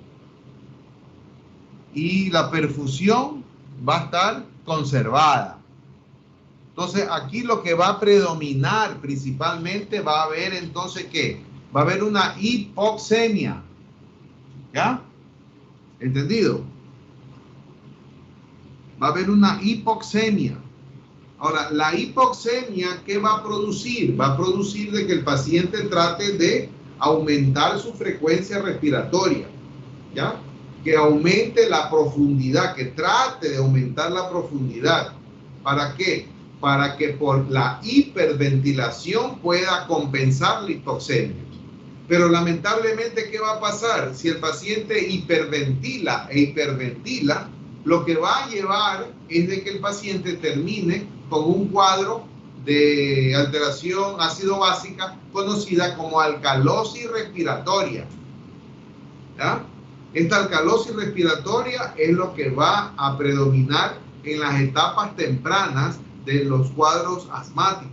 Y la perfusión va a estar conservada. Entonces, aquí lo que va a predominar principalmente va a haber entonces, ¿qué? Va a haber una hipoxemia. ¿Ya? ¿Entendido? Va a haber una hipoxemia. Ahora, la hipoxemia, ¿qué va a producir? Va a producir de que el paciente trate de aumentar su frecuencia respiratoria, ¿ya? Que aumente la profundidad, que trate de aumentar la profundidad. ¿Para qué? Para que por la hiperventilación pueda compensar la hipoxemia. Pero lamentablemente, ¿qué va a pasar? Si el paciente hiperventila e hiperventila, lo que va a llevar es de que el paciente termine con un cuadro de alteración ácido básica conocida como alcalosis respiratoria. ¿Ya? Esta alcalosis respiratoria es lo que va a predominar en las etapas tempranas de los cuadros asmáticos.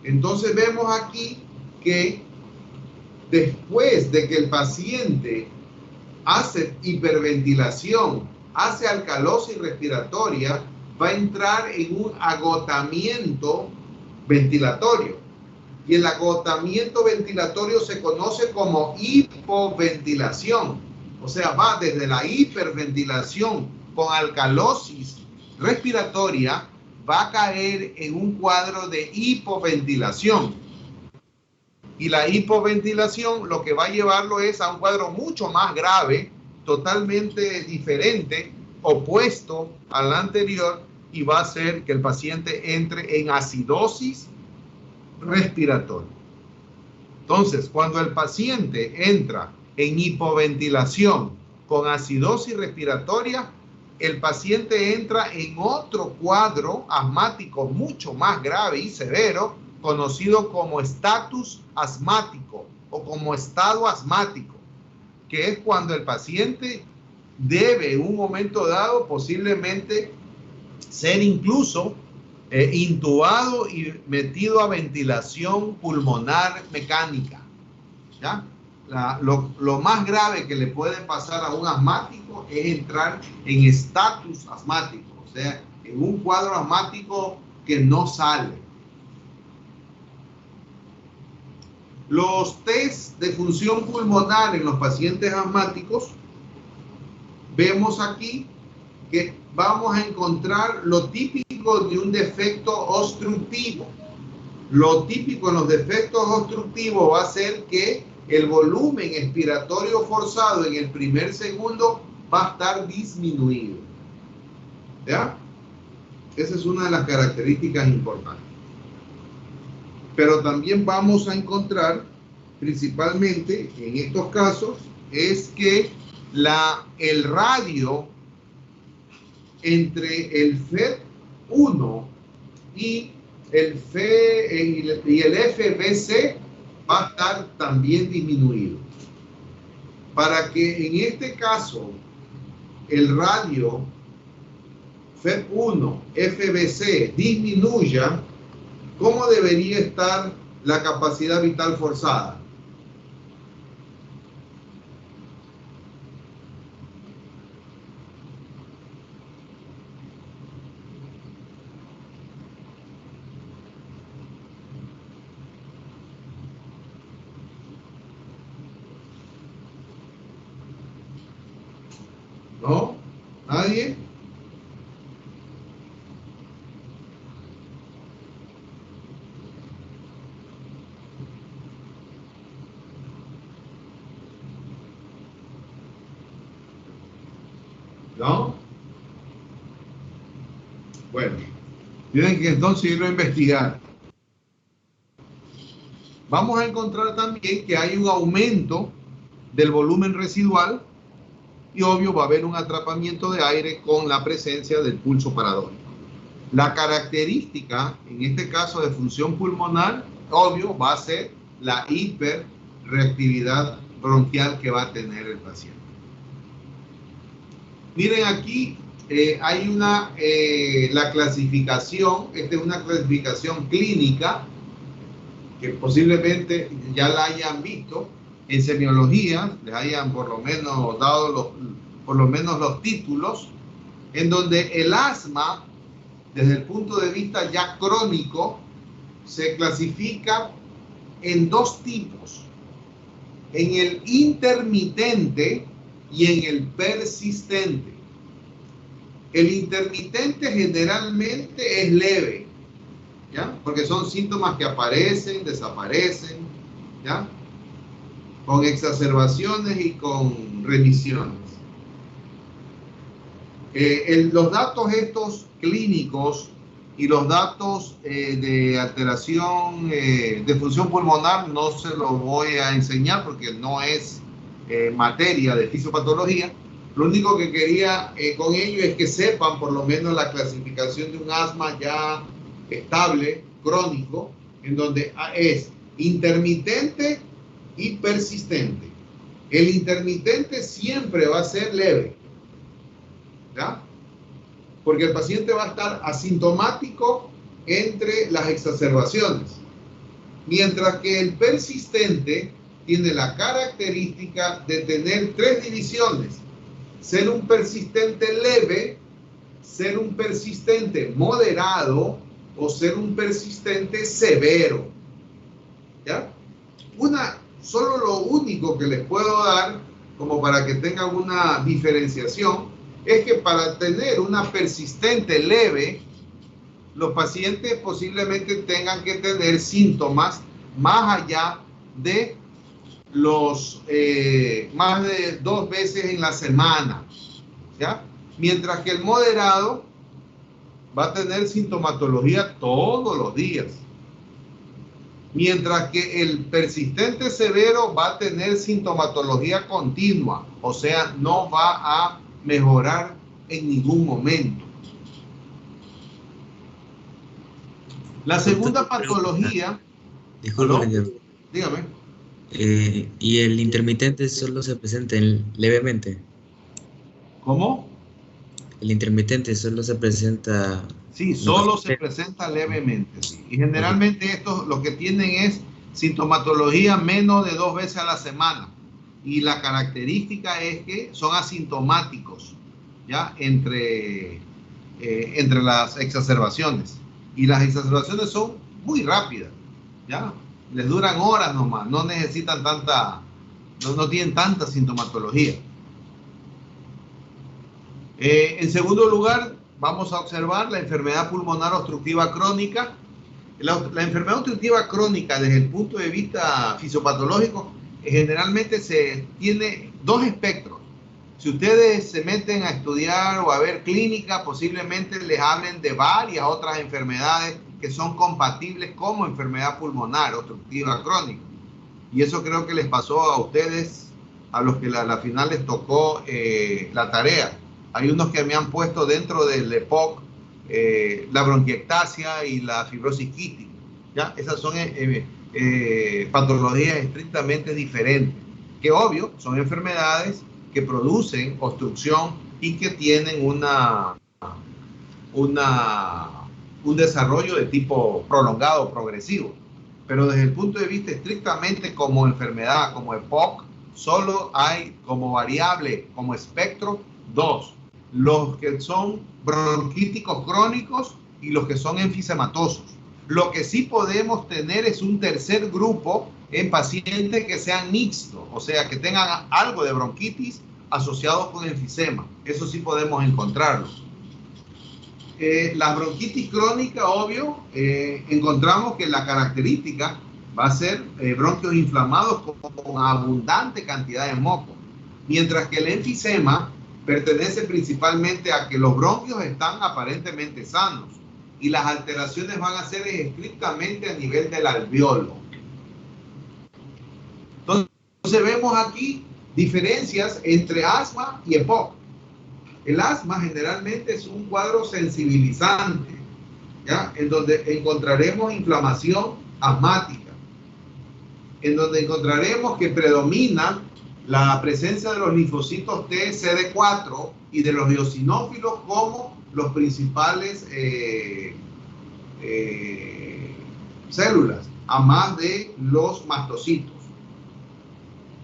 Entonces vemos aquí que después de que el paciente hace hiperventilación, hace alcalosis respiratoria, va a entrar en un agotamiento ventilatorio. Y el agotamiento ventilatorio se conoce como hipoventilación. O sea, va desde la hiperventilación con alcalosis respiratoria, va a caer en un cuadro de hipoventilación. Y la hipoventilación lo que va a llevarlo es a un cuadro mucho más grave, totalmente diferente, opuesto al anterior, y va a hacer que el paciente entre en acidosis respiratoria. Entonces, cuando el paciente entra en hipoventilación con acidosis respiratoria, el paciente entra en otro cuadro asmático mucho más grave y severo, conocido como estatus asmático o como estado asmático, que es cuando el paciente debe en un momento dado posiblemente ser incluso intubado y metido a ventilación pulmonar mecánica. ¿Ya? Lo más grave que le puede pasar a un asmático es entrar en estatus asmático, o sea, en un cuadro asmático que no sale. Los test de función pulmonar en los pacientes asmáticos, vemos aquí que vamos a encontrar lo típico de un defecto obstructivo. Lo típico en los defectos obstructivos va a ser que el volumen expiratorio forzado en el primer segundo va a estar disminuido. ¿Ya? Esa es una de las características importantes. Pero también vamos a encontrar, principalmente en estos casos, es que el radio entre el FEP1 y el FBC va a estar también disminuido. Para que en este caso el radio FEP1, FBC disminuya, ¿cómo debería estar la capacidad vital forzada? ¿No? ¿Nadie? ¿No? Bueno, tienen que entonces irlo a investigar. Vamos a encontrar también que hay un aumento del volumen residual y obvio va a haber un atrapamiento de aire con la presencia del pulso paradójico. La característica, en este caso de función pulmonar, obvio va a ser la hiperreactividad bronquial que va a tener el paciente. Miren aquí, hay la clasificación, esta es una clasificación clínica que posiblemente ya la hayan visto en semiología, les hayan por lo menos dado los títulos, en donde el asma, desde el punto de vista ya crónico, se clasifica en dos tipos, en el intermitente y en el persistente. El intermitente generalmente es leve, ¿ya? Porque son síntomas que aparecen, desaparecen, ¿ya? Con exacerbaciones y con remisiones. Los datos estos clínicos y los datos de alteración de función pulmonar no se los voy a enseñar porque no es materia de fisiopatología. Lo único que quería con ello es que sepan por lo menos la clasificación de un asma ya estable, crónico, en donde es intermitente y persistente. El intermitente siempre va a ser leve, ¿ya? Porque el paciente va a estar asintomático entre las exacerbaciones, mientras que el persistente tiene la característica de tener tres divisiones: ser un persistente leve, ser un persistente moderado o ser un persistente severo, ¿ya? Solo lo único que les puedo dar, como para que tengan una diferenciación, es que para tener una persistente leve, los pacientes posiblemente tengan que tener síntomas más allá de más de 2 veces en la semana, ¿ya? Mientras que el moderado va a tener sintomatología todos los días. Mientras que el persistente severo va a tener sintomatología continua, o sea, no va a mejorar en ningún momento. La segunda patología... Disculpe, dígame. ¿Y el intermitente solo se presenta levemente? ¿Cómo? El intermitente solo se presenta... Sí, solo se presenta levemente, sí. Y generalmente estos lo que tienen es sintomatología menos de 2 veces a la semana. Y la característica es que son asintomáticos, ¿ya? Entre las exacerbaciones. Y las exacerbaciones son muy rápidas, ¿ya? Les duran horas nomás, no necesitan no tienen tanta sintomatología. En segundo lugar, vamos a observar la enfermedad pulmonar obstructiva crónica. La enfermedad obstructiva crónica, desde el punto de vista fisiopatológico, generalmente se tiene 2 espectros. Si ustedes se meten a estudiar o a ver clínica, posiblemente les hablen de varias otras enfermedades que son compatibles como enfermedad pulmonar obstructiva crónica. Y eso creo que les pasó a ustedes, a los que a la final les tocó la tarea. Hay unos que me han puesto dentro del EPOC la bronquiectasia y la fibrosis quística, ¿ya? Esas son patologías estrictamente diferentes, que obvio son enfermedades que producen obstrucción y que tienen un desarrollo de tipo prolongado, progresivo. Pero desde el punto de vista estrictamente como enfermedad, como EPOC, solo hay como variable, como espectro, dos: los que son bronquíticos crónicos y los que son enfisematosos. Lo que sí podemos tener es un tercer grupo en pacientes que sean mixtos, o sea, que tengan algo de bronquitis asociado con enfisema. Eso sí podemos encontrarlo. La bronquitis crónica, obvio, encontramos que la característica va a ser bronquios inflamados con abundante cantidad de moco, mientras que el enfisema pertenece principalmente a que los bronquios están aparentemente sanos y las alteraciones van a ser estrictamente a nivel del alveolo. Entonces vemos aquí diferencias entre asma y EPOC. El asma generalmente es un cuadro sensibilizante, ¿ya? En donde encontraremos inflamación asmática, en donde encontraremos que predomina la presencia de los linfocitos T, CD4 y de los eosinófilos como los principales células, a más de los mastocitos.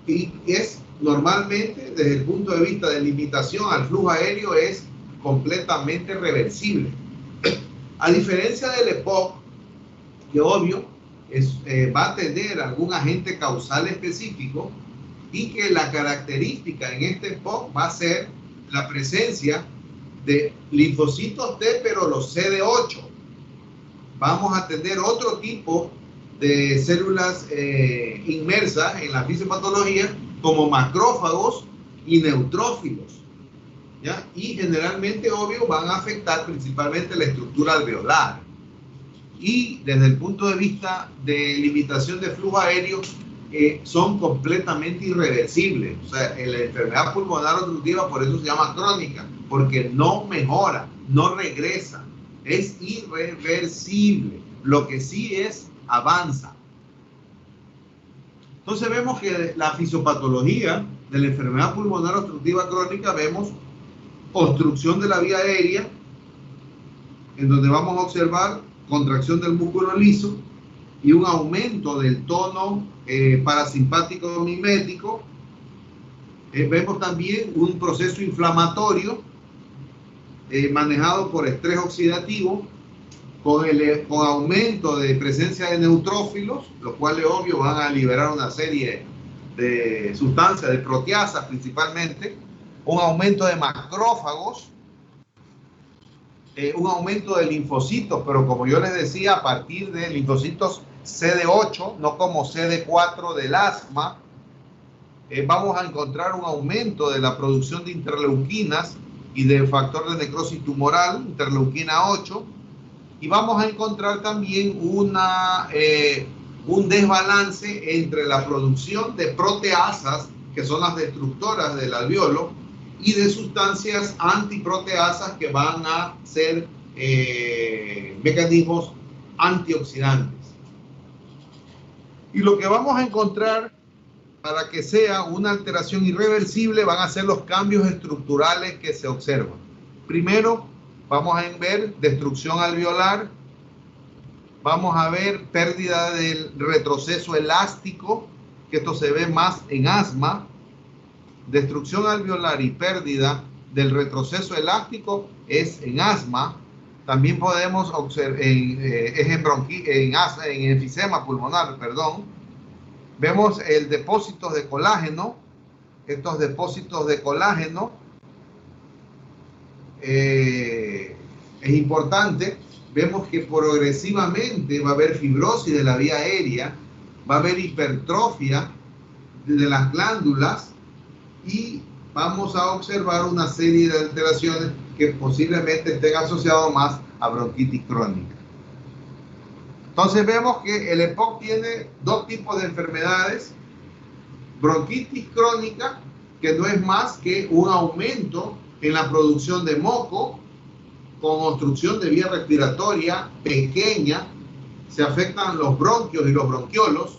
Y es normalmente, desde el punto de vista de limitación al flujo aéreo, es completamente reversible. A diferencia del EPOC, que obvio va a tener algún agente causal específico, y que la característica en este EPOC va a ser la presencia de linfocitos T, pero los CD8. Vamos a tener otro tipo de células inmersas en la fisiopatología, como macrófagos y neutrófilos, ¿ya? Y generalmente, obvio, van a afectar principalmente la estructura alveolar. Y desde el punto de vista de limitación de flujo aéreo, son completamente irreversibles. O sea, la enfermedad pulmonar obstructiva por eso se llama crónica, porque no mejora, no regresa, es irreversible. Lo que sí es, avanza. Entonces vemos que la fisiopatología de la enfermedad pulmonar obstructiva crónica, vemos obstrucción de la vía aérea, en donde vamos a observar contracción del músculo liso y un aumento del tono parasimpático mimético. Vemos también un proceso inflamatorio manejado por estrés oxidativo, con aumento de presencia de neutrófilos, los cuales obvio van a liberar una serie de sustancias, de proteasas principalmente, un aumento de macrófagos, un aumento de linfocitos, pero como yo les decía, a partir de linfocitos CD8, no como CD4 del asma. Vamos a encontrar un aumento de la producción de interleuquinas y del factor de necrosis tumoral, interleuquina 8, y vamos a encontrar también un desbalance entre la producción de proteasas, que son las destructoras del alveolo, y de sustancias antiproteasas que van a ser mecanismos antioxidantes. Y lo que vamos a encontrar para que sea una alteración irreversible van a ser los cambios estructurales que se observan. Primero, vamos a ver destrucción alveolar, vamos a ver pérdida del retroceso elástico, que esto se ve más en asma. Destrucción alveolar y pérdida del retroceso elástico es en asma. También podemos observar en enfisema pulmonar, perdón. Vemos el depósito de colágeno. Estos depósitos de colágeno es importante. Vemos que progresivamente va a haber fibrosis de la vía aérea, va a haber hipertrofia de las glándulas y vamos a observar una serie de alteraciones que posiblemente estén asociadas más a bronquitis crónica. Entonces vemos que el EPOC tiene dos tipos de enfermedades. Bronquitis crónica, que no es más que un aumento en la producción de moco con obstrucción de vía respiratoria pequeña. Se afectan los bronquios y los bronquiolos.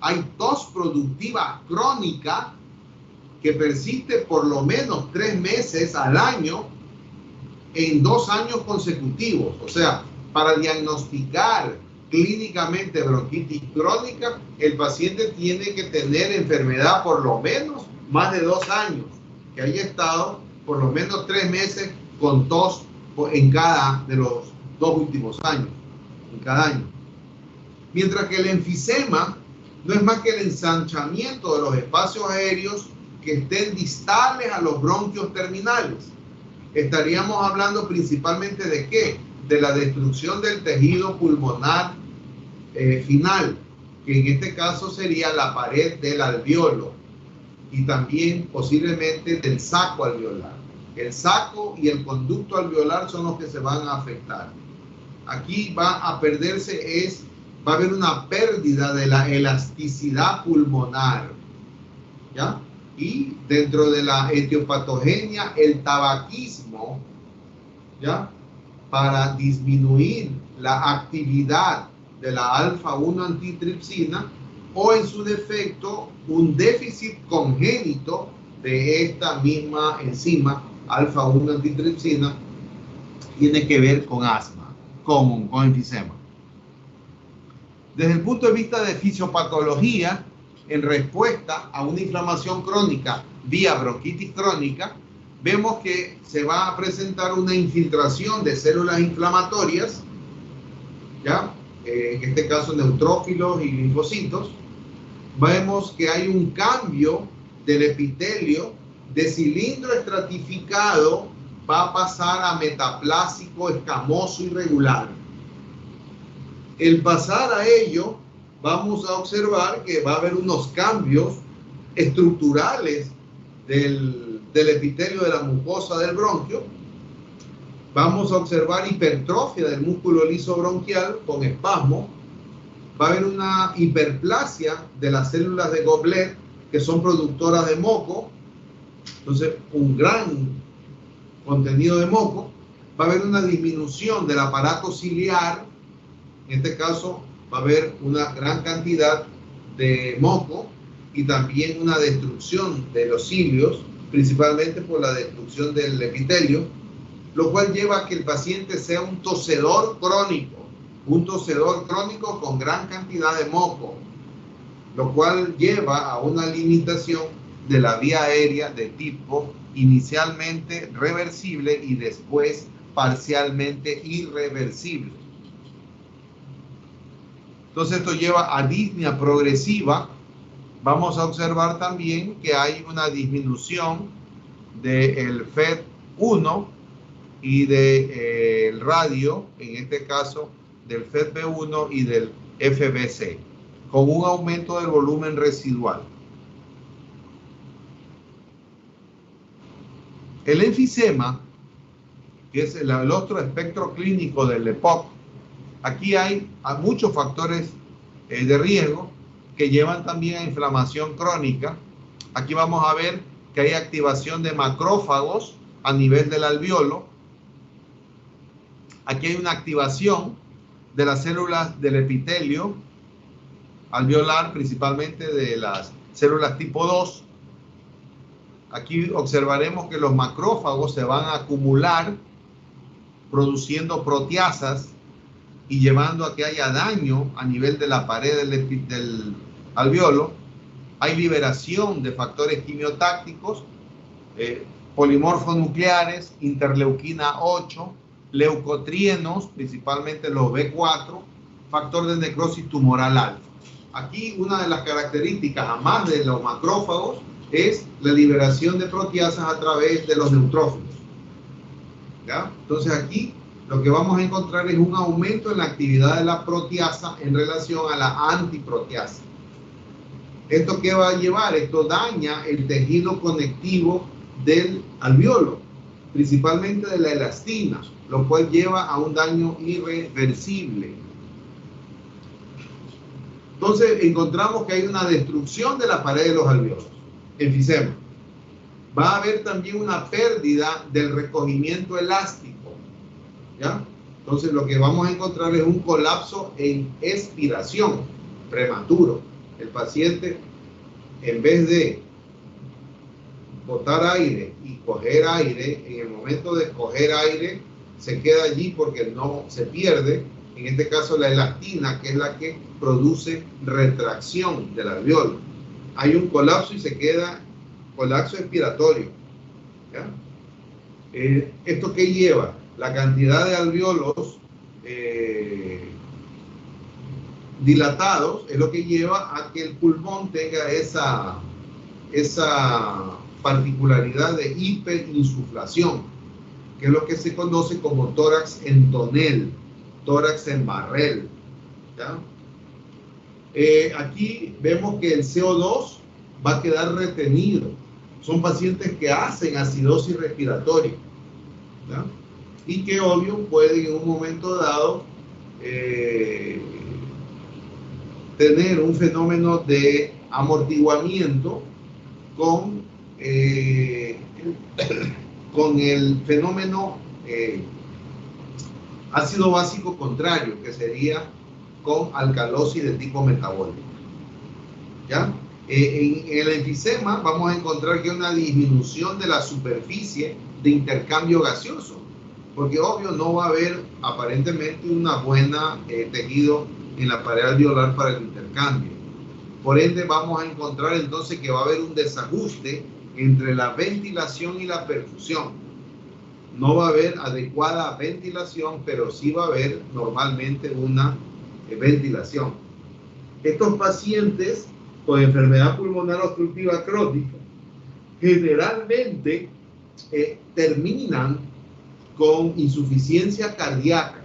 Hay tos productiva crónica que persiste por lo menos 3 meses al año en 2 años consecutivos. O sea, para diagnosticar clínicamente bronquitis crónica, el paciente tiene que tener enfermedad por lo menos más de 2 años, que haya estado por lo menos 3 meses con tos en cada de los 2 últimos años, en cada año. Mientras que el enfisema no es más que el ensanchamiento de los espacios aéreos que estén distales a los bronquios terminales. Estaríamos hablando principalmente de ¿qué? De la destrucción del tejido pulmonar final, que en este caso sería la pared del alveolo y también posiblemente del saco alveolar. El saco y el conducto alveolar son los que se van a afectar. Aquí va a perderse, va a haber una pérdida de la elasticidad pulmonar, ¿ya? Y dentro de la etiopatogenia, el tabaquismo, ¿ya? Para disminuir la actividad de la alfa-1 antitripsina, o en su defecto un déficit congénito de esta misma enzima alfa-1 antitripsina, tiene que ver con asma, con enfisema. Desde el punto de vista de fisiopatología, en respuesta a una inflamación crónica vía bronquitis crónica, vemos que se va a presentar una infiltración de células inflamatorias, ¿ya? En este caso neutrófilos y linfocitos. Vemos que hay un cambio del epitelio de cilindro estratificado, va a pasar a metaplásico, escamoso, irregular. El pasar a ello, vamos a observar que va a haber unos cambios estructurales del epitelio de la mucosa del bronquio. Vamos a observar hipertrofia del músculo liso bronquial con espasmo. Va a haber una hiperplasia de las células de Goblet, que son productoras de moco. Entonces, un gran contenido de moco. Va a haber una disminución del aparato ciliar. En este caso, va a haber una gran cantidad de moco y también una destrucción de los cilios, principalmente por la destrucción del epitelio, lo cual lleva a que el paciente sea un tosedor crónico con gran cantidad de moco, lo cual lleva a una limitación de la vía aérea de tipo inicialmente reversible y después parcialmente irreversible. Entonces esto lleva a disnea progresiva. Vamos a observar también que hay una disminución del FET1 y del radio, en este caso del FET-B1 y del FBC, con un aumento del volumen residual. El enfisema, que es el otro espectro clínico del EPOC, aquí hay muchos factores de riesgo que llevan también a inflamación crónica. Aquí vamos a ver que hay activación de macrófagos a nivel del alveolo. Aquí hay una activación de las células del epitelio alveolar, principalmente de las células tipo 2. Aquí observaremos que los macrófagos se van a acumular produciendo proteasas y llevando a que haya daño a nivel de la pared del alveolo. Hay liberación de factores quimiotácticos, polimorfonucleares, interleuquina 8, leucotrienos, principalmente los B4, factor de necrosis tumoral alfa. Aquí una de las características, además de los macrófagos, es la liberación de proteasas a través de los neutrófilos. ¿Ya? Entonces aquí lo que vamos a encontrar es un aumento en la actividad de la proteasa en relación a la antiproteasa. ¿Esto qué va a llevar? Esto daña el tejido conectivo del alveolo, principalmente de la elastina, lo cual lleva a un daño irreversible. Entonces encontramos que hay una destrucción de la pared de los alvéolos, enfisema. Va a haber también una pérdida del recogimiento elástico, ¿ya? Entonces lo que vamos a encontrar es un colapso en expiración prematuro. El paciente, en vez de botar aire y coger aire, en el momento de coger aire se queda allí porque no se pierde, en este caso la elastina, que es la que produce retracción del alveolo. Hay un colapso y se queda colapso expiratorio, ¿ya? ¿Esto qué lleva? La cantidad de alvéolos dilatados es lo que lleva a que el pulmón tenga esa particularidad de hiperinsuflación, que es lo que se conoce como tórax en tonel, tórax en barrel, ¿ya? Aquí vemos que el CO2 va a quedar retenido. Son pacientes que hacen acidosis respiratoria, ¿ya? Y que obvio pueden en un momento dado tener un fenómeno de amortiguamiento con el fenómeno ácido básico contrario, que sería con alcalosis de tipo metabólico, ¿ya? En el enfisema vamos a encontrar que hay una disminución de la superficie de intercambio gaseoso, porque obvio no va a haber aparentemente una buena tejido en la pared alveolar para el intercambio. Por ende vamos a encontrar entonces que va a haber un desajuste entre la ventilación y la perfusión. No va a haber adecuada ventilación, pero sí va a haber normalmente una ventilación. Estos pacientes con enfermedad pulmonar obstructiva crónica generalmente terminan con insuficiencia cardíaca,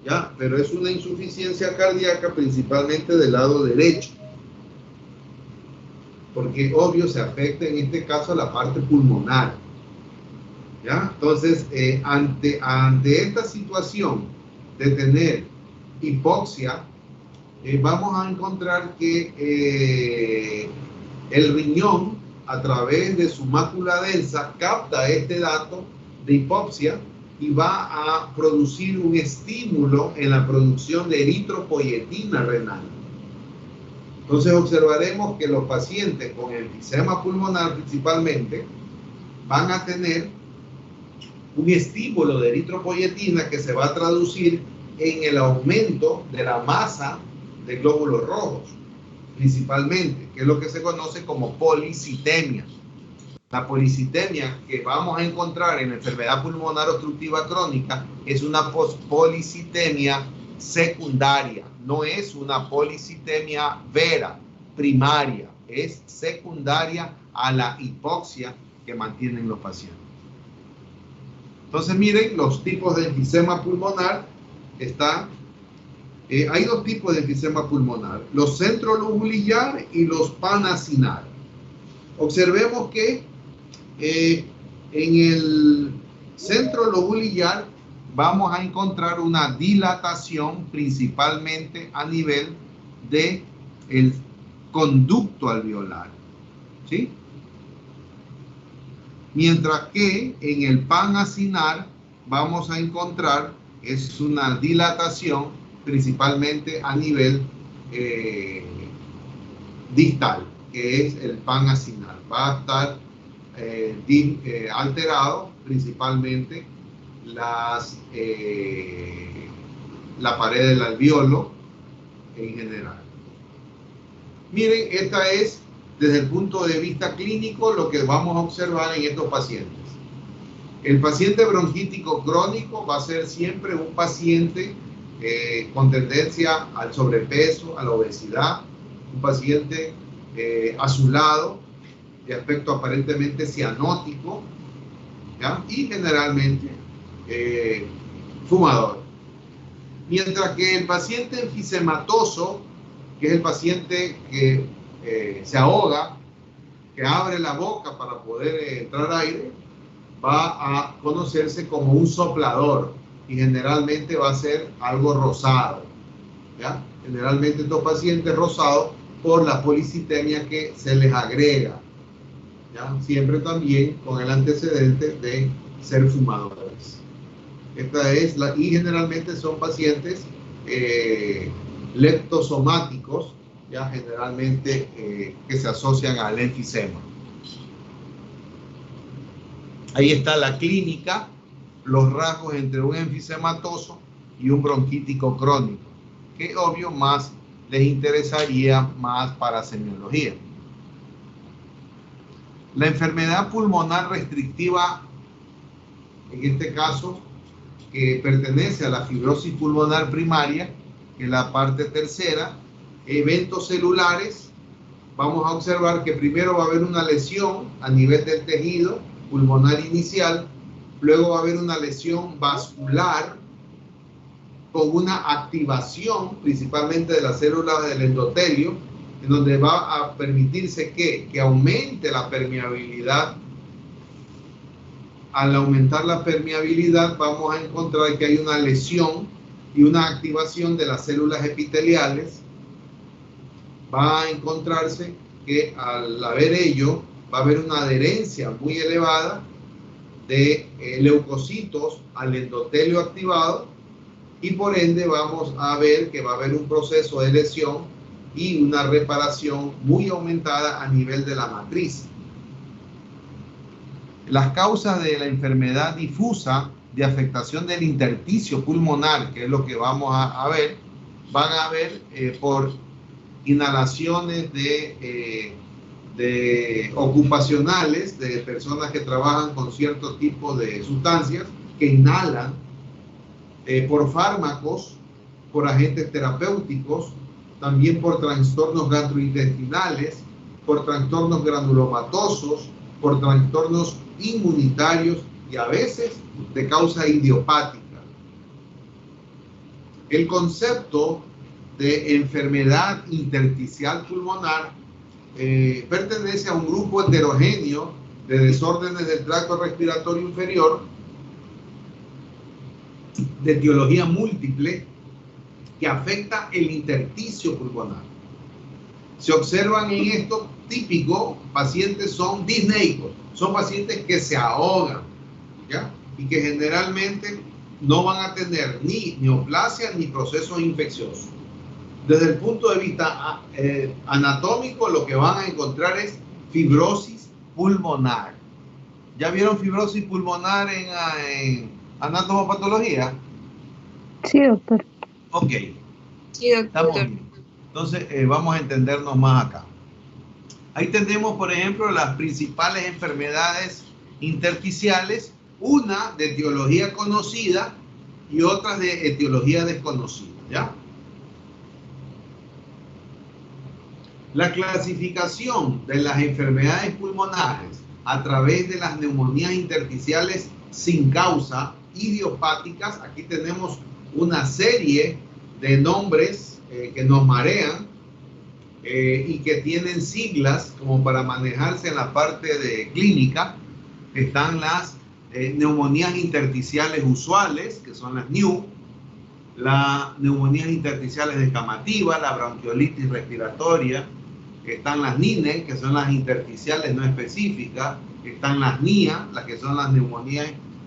¿ya? Pero es una insuficiencia cardíaca principalmente del lado derecho, porque obvio se afecta en este caso la parte pulmonar, ¿ya? Entonces, ante esta situación de tener hipoxia, vamos a encontrar que el riñón, a través de su mácula densa, capta este dato de hipoxia y va a producir un estímulo en la producción de eritropoyetina renal. Entonces observaremos que los pacientes con enfisema pulmonar principalmente van a tener un estímulo de eritropoyetina que se va a traducir en el aumento de la masa de glóbulos rojos, principalmente, que es lo que se conoce como policitemia. La policitemia que vamos a encontrar en la enfermedad pulmonar obstructiva crónica es una policitemia secundaria, no es una policitemia vera, primaria, es secundaria a la hipoxia que mantienen los pacientes. Entonces miren, los tipos de enfisema pulmonar están, hay dos tipos de enfisema pulmonar, los centrolobular y los panacinar. Observemos que en el centrolobular vamos a encontrar una dilatación principalmente a nivel del conducto alveolar, ¿sí? Mientras que en el panacinar vamos a encontrar es una dilatación principalmente a nivel distal, que es el panacinar. Va a estar alterado principalmente la pared del alveolo en general. Miren, esta es desde el punto de vista clínico lo que vamos a observar en estos pacientes. El paciente bronquítico crónico va a ser siempre un paciente con tendencia al sobrepeso, a la obesidad, un paciente azulado, de aspecto aparentemente cianótico, ¿ya? Y generalmente fumador. Mientras que el paciente enfisematoso, que es el paciente que se ahoga, que abre la boca para poder entrar aire, va a conocerse como un soplador y generalmente va a ser algo rosado, ¿ya? generalmente estos pacientes rosados, por la policitemia que se les agrega, ¿ya? Siempre también con el antecedente de ser fumadores. Y generalmente son pacientes leptosomáticos, ya generalmente que se asocian al enfisema. Ahí está la clínica, los rasgos entre un enfisematoso y un bronquítico crónico, que obvio más les interesaría más para semiología. La enfermedad pulmonar restrictiva, en este caso, que pertenece a la fibrosis pulmonar primaria, que es la parte tercera, eventos celulares, vamos a observar que primero va a haber una lesión a nivel del tejido pulmonar inicial, luego va a haber una lesión vascular con una activación principalmente de las células del endotelio, en donde va a permitirse que aumente la permeabilidad. Al aumentar la permeabilidad vamos a encontrar que hay una lesión y una activación de las células epiteliales. Va a encontrarse que al haber ello va a haber una adherencia muy elevada de leucocitos al endotelio activado, y por ende vamos a ver que va a haber un proceso de lesión y una reparación muy aumentada a nivel de la matriz. Las causas de la enfermedad difusa de afectación del intersticio pulmonar, que es lo que vamos a ver, van a ver por inhalaciones de ocupacionales, de personas que trabajan con cierto tipo de sustancias, que inhalan, por fármacos, por agentes terapéuticos, también por trastornos gastrointestinales, por trastornos granulomatosos, por trastornos inmunitarios y a veces de causa idiopática. El concepto de enfermedad intersticial pulmonar pertenece a un grupo heterogéneo de desórdenes del tracto respiratorio inferior de etiología múltiple que afecta el intersticio pulmonar. Se observan en esto típico pacientes son disneicos, son pacientes que se ahogan, ¿ya? Y que generalmente no van a tener ni neoplasia ni procesos infecciosos. Desde el punto de vista anatómico, lo que van a encontrar es fibrosis pulmonar. ¿Ya vieron fibrosis pulmonar en anatomopatología? Sí, doctor. Ok. Sí, doctor. Estamos bien. Entonces, vamos a entendernos más acá. Ahí tenemos, por ejemplo, las principales enfermedades intersticiales, una de etiología conocida y otras de etiología desconocida, ¿ya? La clasificación de las enfermedades pulmonares a través de las neumonías intersticiales sin causa, idiopáticas, aquí tenemos una serie de nombres que nos marean y que tienen siglas como para manejarse en la parte de clínica. Están las neumonías intersticiales usuales, que son las NIU, las neumonías intersticiales descamativas, la bronquiolitis respiratoria, están las NINE, que son las intersticiales no específicas, están las NIA, las que son las neumonías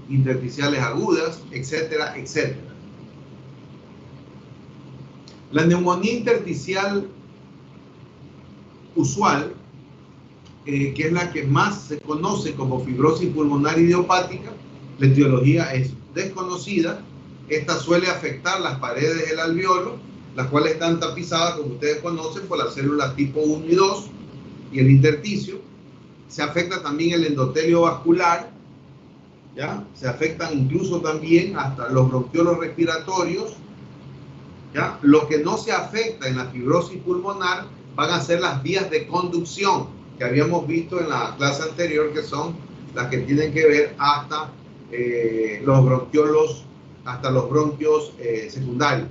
intersticiales agudas, etcétera, etcétera. La neumonía intersticial usual, que es la que más se conoce como fibrosis pulmonar idiopática, la etiología es desconocida. Esta suele afectar las paredes del alveolo, las cuales están tapizadas, como ustedes conocen, por las células tipo 1 y 2 y el intersticio. Se afecta también el endotelio vascular, ¿ya? Se afectan incluso también hasta los bronquiolos respiratorios, ¿ya? Lo que no se afecta en la fibrosis pulmonar van a ser las vías de conducción que habíamos visto en la clase anterior, que son las que tienen que ver hasta los bronquiolos, hasta los bronquios secundarios.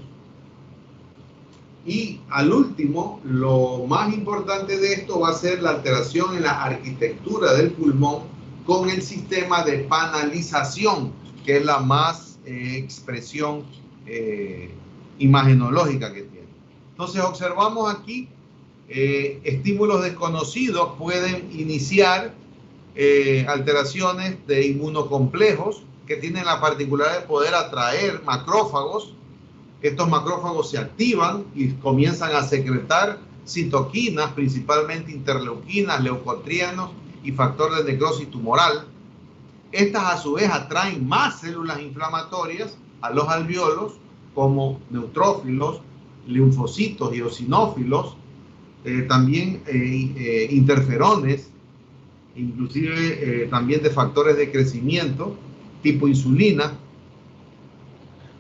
Y al último, lo más importante de esto va a ser la alteración en la arquitectura del pulmón con el sistema de panalización, que es la más expresión imagenológica que tiene. Entonces observamos aquí, estímulos desconocidos pueden iniciar alteraciones de inmunocomplejos que tienen la particularidad de poder atraer macrófagos. Estos macrófagos se activan y comienzan a secretar citoquinas, principalmente interleuquinas, leucotrienos y factor de necrosis tumoral. Estas a su vez atraen más células inflamatorias a los alvéolos, como neutrófilos, linfocitos y eosinófilos, también interferones, inclusive también de factores de crecimiento tipo insulina,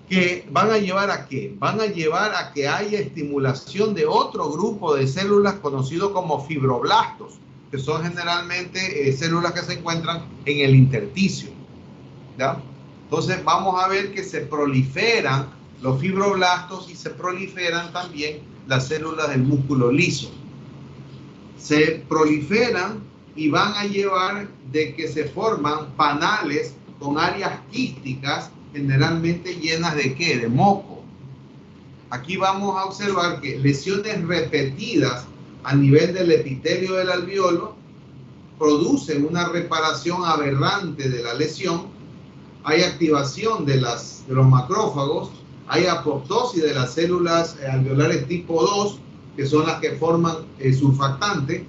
que van a llevar a ¿qué? Van a llevar a que haya estimulación de otro grupo de células conocido como fibroblastos, que son generalmente células que se encuentran en el intersticio, ¿ya? Entonces vamos a ver que se proliferan los fibroblastos y se proliferan también las células del músculo liso. Se proliferan y van a llevar de que se forman panales con áreas quísticas, generalmente llenas de ¿qué? De moco. Aquí vamos a observar que lesiones repetidas a nivel del epitelio del alvéolo producen una reparación aberrante de la lesión. Hay activación de los macrófagos, hay apoptosis de las células alveolares tipo 2, que son las que forman el surfactante.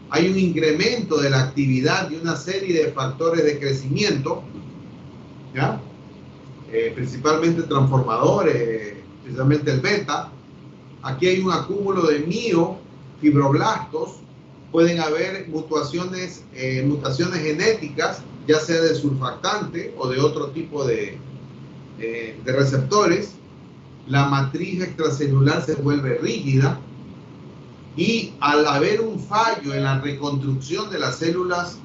Hay un incremento de la actividad de una serie de factores de crecimiento, ¿ya? Principalmente transformadores, especialmente el beta. Aquí hay un acúmulo de miofibroblastos. Pueden haber mutaciones genéticas, ya sea de surfactante o de otro tipo de receptores. La matriz extracelular se vuelve rígida y al haber un fallo en la reconstrucción de las células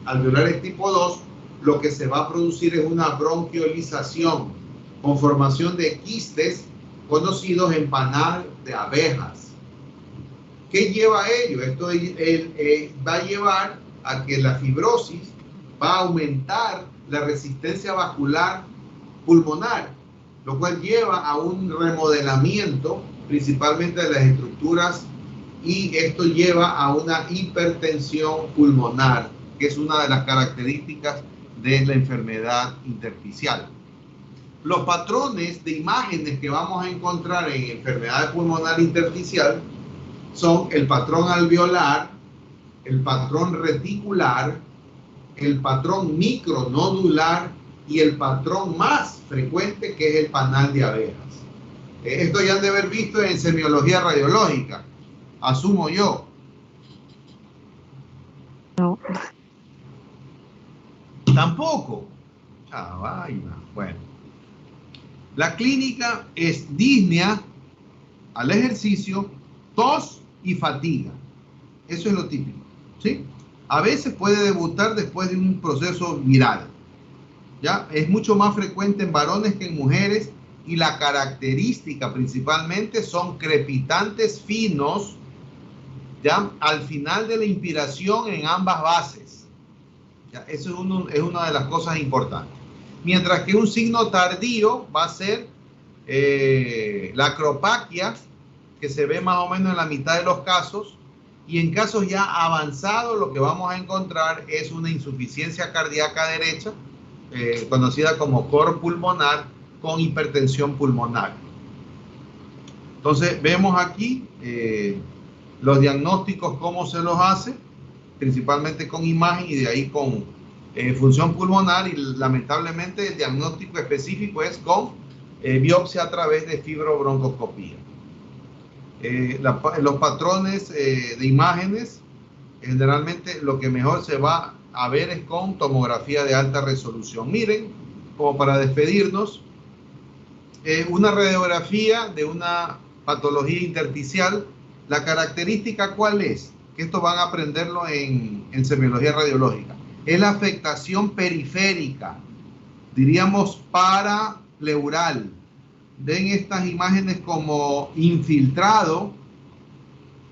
alveolares tipo 2, lo que se va a producir es una bronquiolización con formación de quistes conocidos en panal de abejas. ¿Qué lleva a ello? Esto va a llevar a que la fibrosis va a aumentar la resistencia vascular pulmonar, lo cual lleva a un remodelamiento principalmente de las estructuras, y esto lleva a una hipertensión pulmonar, que es una de las características de la enfermedad intersticial. Los patrones de imágenes que vamos a encontrar en enfermedad pulmonar intersticial son el patrón alveolar, el patrón reticular, el patrón micronodular y el patrón más frecuente, que es el panal de abejas. Esto ya han de haber visto en semiología radiológica, asumo yo. No. Tampoco. Ah, vaina. Bueno. La clínica es disnea al ejercicio, tos y fatiga. Eso es lo típico, ¿sí? A veces puede debutar después de un proceso viral. ¿Ya? Es mucho más frecuente en varones que en mujeres, y la característica principalmente son crepitantes finos, ¿ya? Al final de la inspiración en ambas bases. ¿Ya? Eso es una de las cosas importantes. Mientras que un signo tardío va a ser la acropaquia, que se ve más o menos en la mitad de los casos, y en casos ya avanzados lo que vamos a encontrar es una insuficiencia cardíaca derecha, conocida como cor pulmonar, con hipertensión pulmonar. Entonces vemos aquí los diagnósticos, cómo se los hace, principalmente con imagen y de ahí con función pulmonar, y lamentablemente el diagnóstico específico es con biopsia a través de fibrobroncoscopía. Los patrones de imágenes, generalmente lo que mejor se va a ver es con tomografía de alta resolución. Miren, como para despedirnos, una radiografía de una patología intersticial. La característica, ¿cuál es? Que esto van a aprenderlo en semiología radiológica. Es la afectación periférica, diríamos parapleural. Ven estas imágenes como infiltrado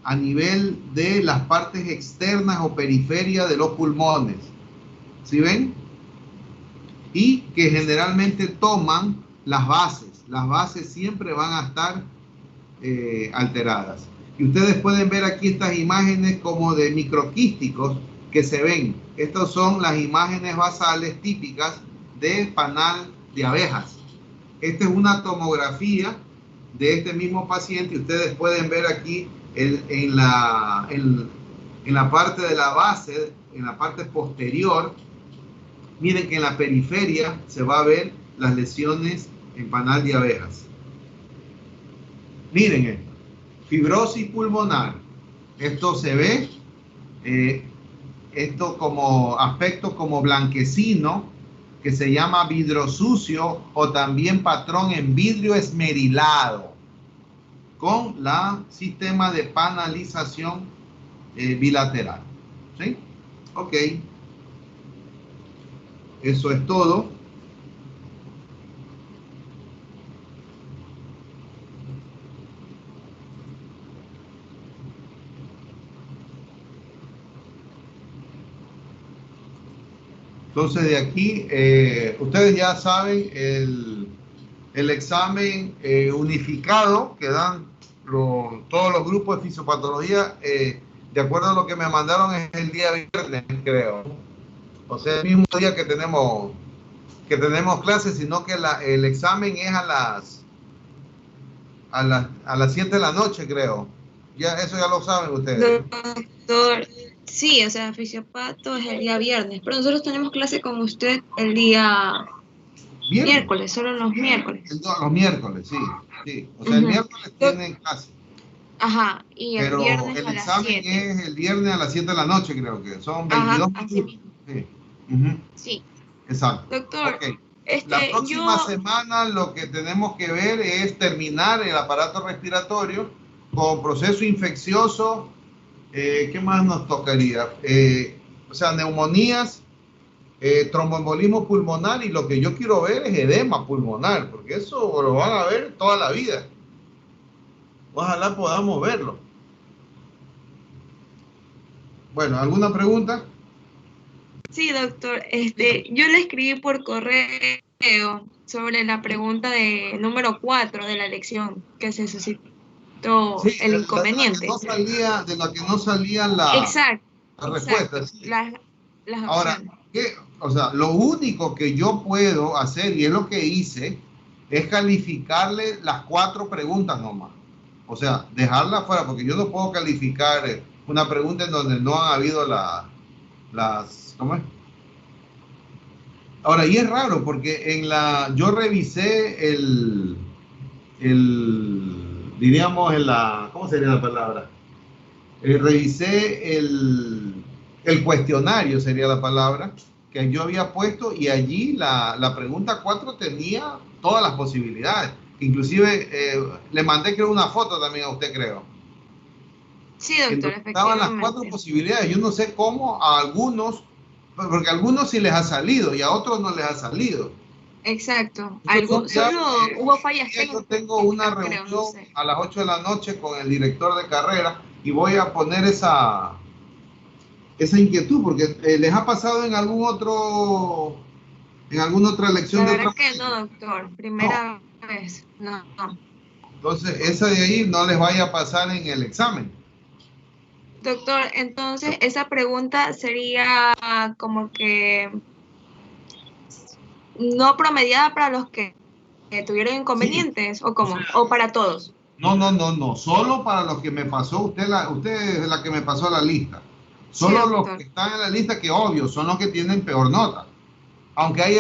a nivel de las partes externas o periferias de los pulmones. ¿Sí ven? Y que generalmente toman las bases. Las bases siempre van a estar alteradas. Y ustedes pueden ver aquí estas imágenes como de microquísticos que se ven. Estas son las imágenes basales típicas de panal de abejas. Esta es una tomografía de este mismo paciente y ustedes pueden ver aquí en la parte de la base, en la parte posterior, miren que en la periferia se va a ver las lesiones en panal de abejas. Miren esto, fibrosis pulmonar. Esto se ve, esto como aspecto como blanquecino, que se llama vidrio sucio o también patrón en vidrio esmerilado, con la sistema de panalización bilateral. ¿Sí? Ok. Eso es todo. Entonces de aquí, ustedes ya saben el examen unificado que dan todos los grupos de fisiopatología, de acuerdo a lo que me mandaron, es el día viernes, creo. O sea, el mismo día que tenemos clases, sino que el examen es a las 7 de la noche, creo. Ya, eso ya lo saben ustedes. Doctor, sí, o sea, fisiopato es el día viernes, pero nosotros tenemos clase con usted el día miércoles, solo los miércoles. Los miércoles, sí. O sea, el miércoles tienen clase. Ajá, y el viernes el a las examen 7. es el viernes a las 7 de la noche, creo que son 22 minutos. Sí. Sí. Exacto. Doctor, okay. La próxima semana lo que tenemos que ver es terminar el aparato respiratorio con proceso infeccioso. ¿Qué más nos tocaría? O sea, neumonías, tromboembolismo pulmonar, y lo que yo quiero ver es edema pulmonar, porque eso lo van a ver toda la vida. Ojalá podamos verlo. Bueno, ¿alguna pregunta? Sí, doctor. Yo le escribí por correo sobre la pregunta de número 4 de la lección que se suscitó el inconveniente. De la que no salía la respuesta. Sí. Las Ahora, o sea, lo único que yo puedo hacer, y es lo que hice, es calificarle las 4 preguntas nomás. O sea, dejarla fuera, porque yo no puedo calificar una pregunta en donde no han habido las... ¿Cómo es? Ahora, y es raro, porque yo revisé diríamos, ¿cómo sería la palabra? Revisé el cuestionario, sería la palabra, que yo había puesto, y allí la pregunta 4 tenía todas las posibilidades. Inclusive le mandé, creo, una foto también a usted, creo. Sí, doctor, efectivamente. Estaban las 4 posibilidades. Yo no sé cómo a algunos, porque a algunos sí les ha salido y a otros no les ha salido. Exacto. Solo hubo fallas técnicas. Yo tengo una reunión a las 8 de la noche con el director de carrera y voy a poner esa inquietud, porque les ha pasado en alguna otra lección. La verdad que no, doctor. Primera vez. No. Entonces, esa de ahí no les vaya a pasar en el examen. Doctor, entonces esa pregunta sería como que no promediada para los que tuvieron inconvenientes, sí. ¿O cómo? ¿O para todos? No, solo para los que me pasó usted es la que me pasó la lista. Solo sí, los que están en la lista, que obvio, son los que tienen peor nota. Aunque hay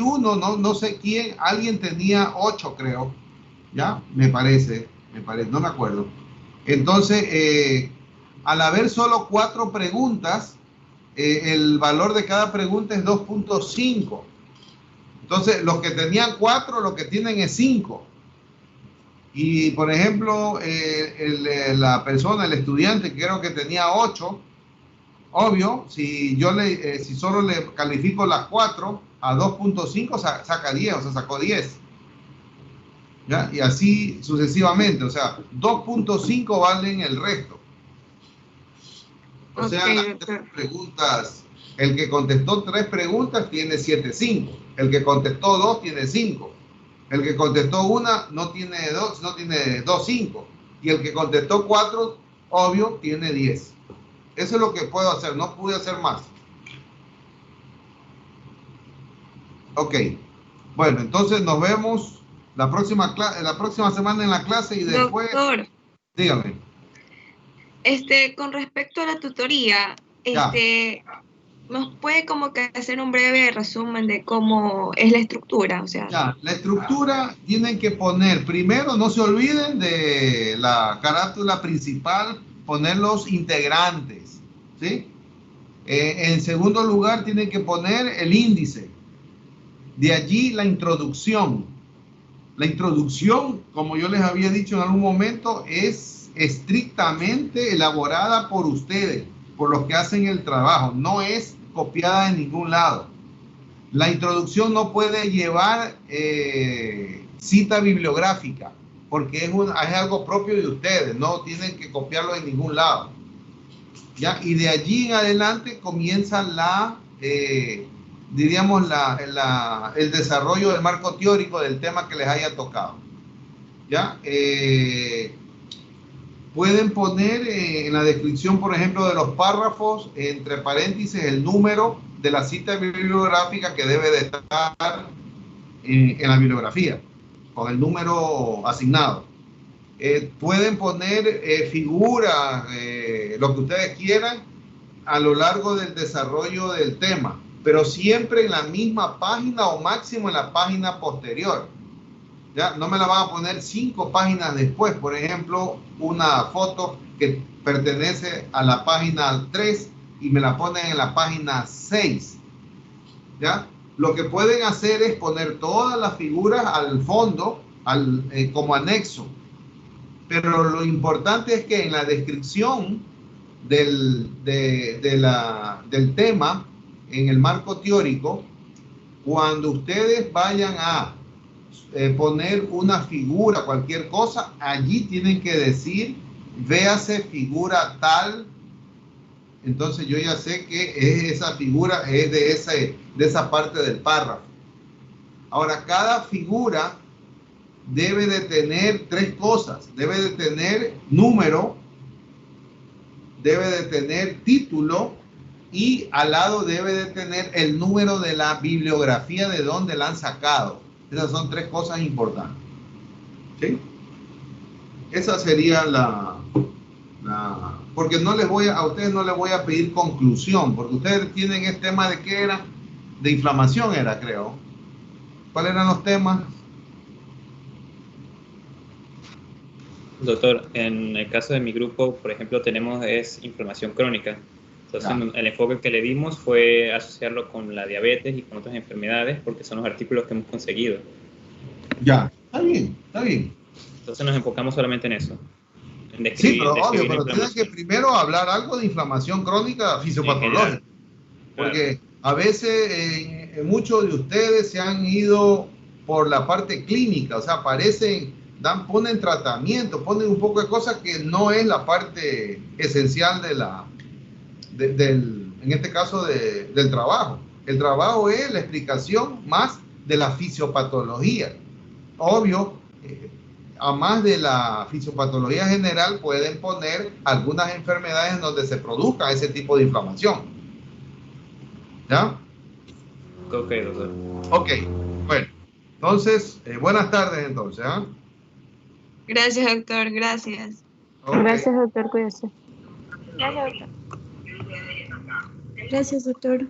uno, no sé quién, alguien tenía 8, creo. ¿Ya? Me parece, no me acuerdo. Entonces, al haber solo 4 preguntas, el valor de cada pregunta es 2.5. Entonces, los que tenían 4, lo que tienen es 5. Y, por ejemplo, la persona, el estudiante, creo que tenía 8. Obvio, si solo le califico las 4 a 2.5, saca 10, o sea, sacó 10. ¿Ya? Y así sucesivamente, o sea, 2.5 valen el resto. O sea, las 3 preguntas, el que contestó 3 preguntas tiene 7.5, el que contestó 2 tiene 5, El que contestó una no tiene 2, no tiene 2, 5. Y el que contestó 4, obvio, tiene 10. Eso es lo que puedo hacer, no pude hacer más. Ok. Bueno, entonces nos vemos la próxima semana en la clase y después... Doctor, Dígame. con respecto a la tutoría, ¿nos puede como que hacer un breve resumen de cómo es la estructura? O sea, Ya, la estructura tienen que poner, primero no se olviden de la carátula principal, poner los integrantes, ¿sí? En segundo lugar tienen que poner el índice. De allí la introducción. La introducción, como yo les había dicho en algún momento, es estrictamente elaborada por ustedes, por los que hacen el trabajo, no es copiada de ningún lado. La introducción no puede llevar cita bibliográfica, porque es algo propio de ustedes, no tienen que copiarlo de ningún lado. ¿Ya? Y de allí en adelante comienza diríamos, el desarrollo del marco teórico del tema que les haya tocado. ¿Ya? Pueden poner en la descripción, por ejemplo, de los párrafos, entre paréntesis, el número de la cita bibliográfica que debe de estar en la bibliografía, con el número asignado. Pueden poner figuras, lo que ustedes quieran, a lo largo del desarrollo del tema, pero siempre en la misma página o máximo en la página posterior. ¿Ya? No me la van a poner 5 páginas después, por ejemplo, una foto que pertenece a la página 3 y me la ponen en la página 6. ¿Ya? Lo que pueden hacer es poner todas las figuras al fondo como anexo. Pero lo importante es que en la descripción del tema, en el marco teórico, cuando ustedes vayan a poner una figura, cualquier cosa, allí tienen que decir, véase figura tal. Entonces yo ya sé que esa figura es de esa parte del párrafo. Ahora, cada figura debe de tener 3 cosas. Debe de tener número, debe de tener título y al lado debe de tener el número de la bibliografía de donde la han sacado. Esas son 3 cosas importantes. ¿Sí? Esa sería porque a ustedes no les voy a pedir conclusión, porque ustedes tienen este tema de ¿qué era? De inflamación era, creo. ¿Cuáles eran los temas? Doctor, en el caso de mi grupo, por ejemplo, tenemos inflamación crónica. Entonces, el enfoque que le dimos fue asociarlo con la diabetes y con otras enfermedades, porque son los artículos que hemos conseguido. Ya, está bien, está bien. Entonces nos enfocamos solamente en eso. Sí, pero obvio, pero tienes que primero hablar algo de inflamación crónica fisiopatológica. Porque a veces muchos de ustedes se han ido por la parte clínica, o sea, ponen tratamiento, ponen un poco de cosas que no es la parte esencial en este caso del trabajo. El trabajo es la explicación más de la fisiopatología. Obvio, a más de la fisiopatología general pueden poner algunas enfermedades en donde se produzca ese tipo de inflamación. ¿Ya? Ok, doctor. Ok, bueno. Entonces, buenas tardes entonces. ¿Ah? gracias, doctor, gracias. Okay. Gracias, doctor, cuídese. Gracias, doctor. Gracias, doctor.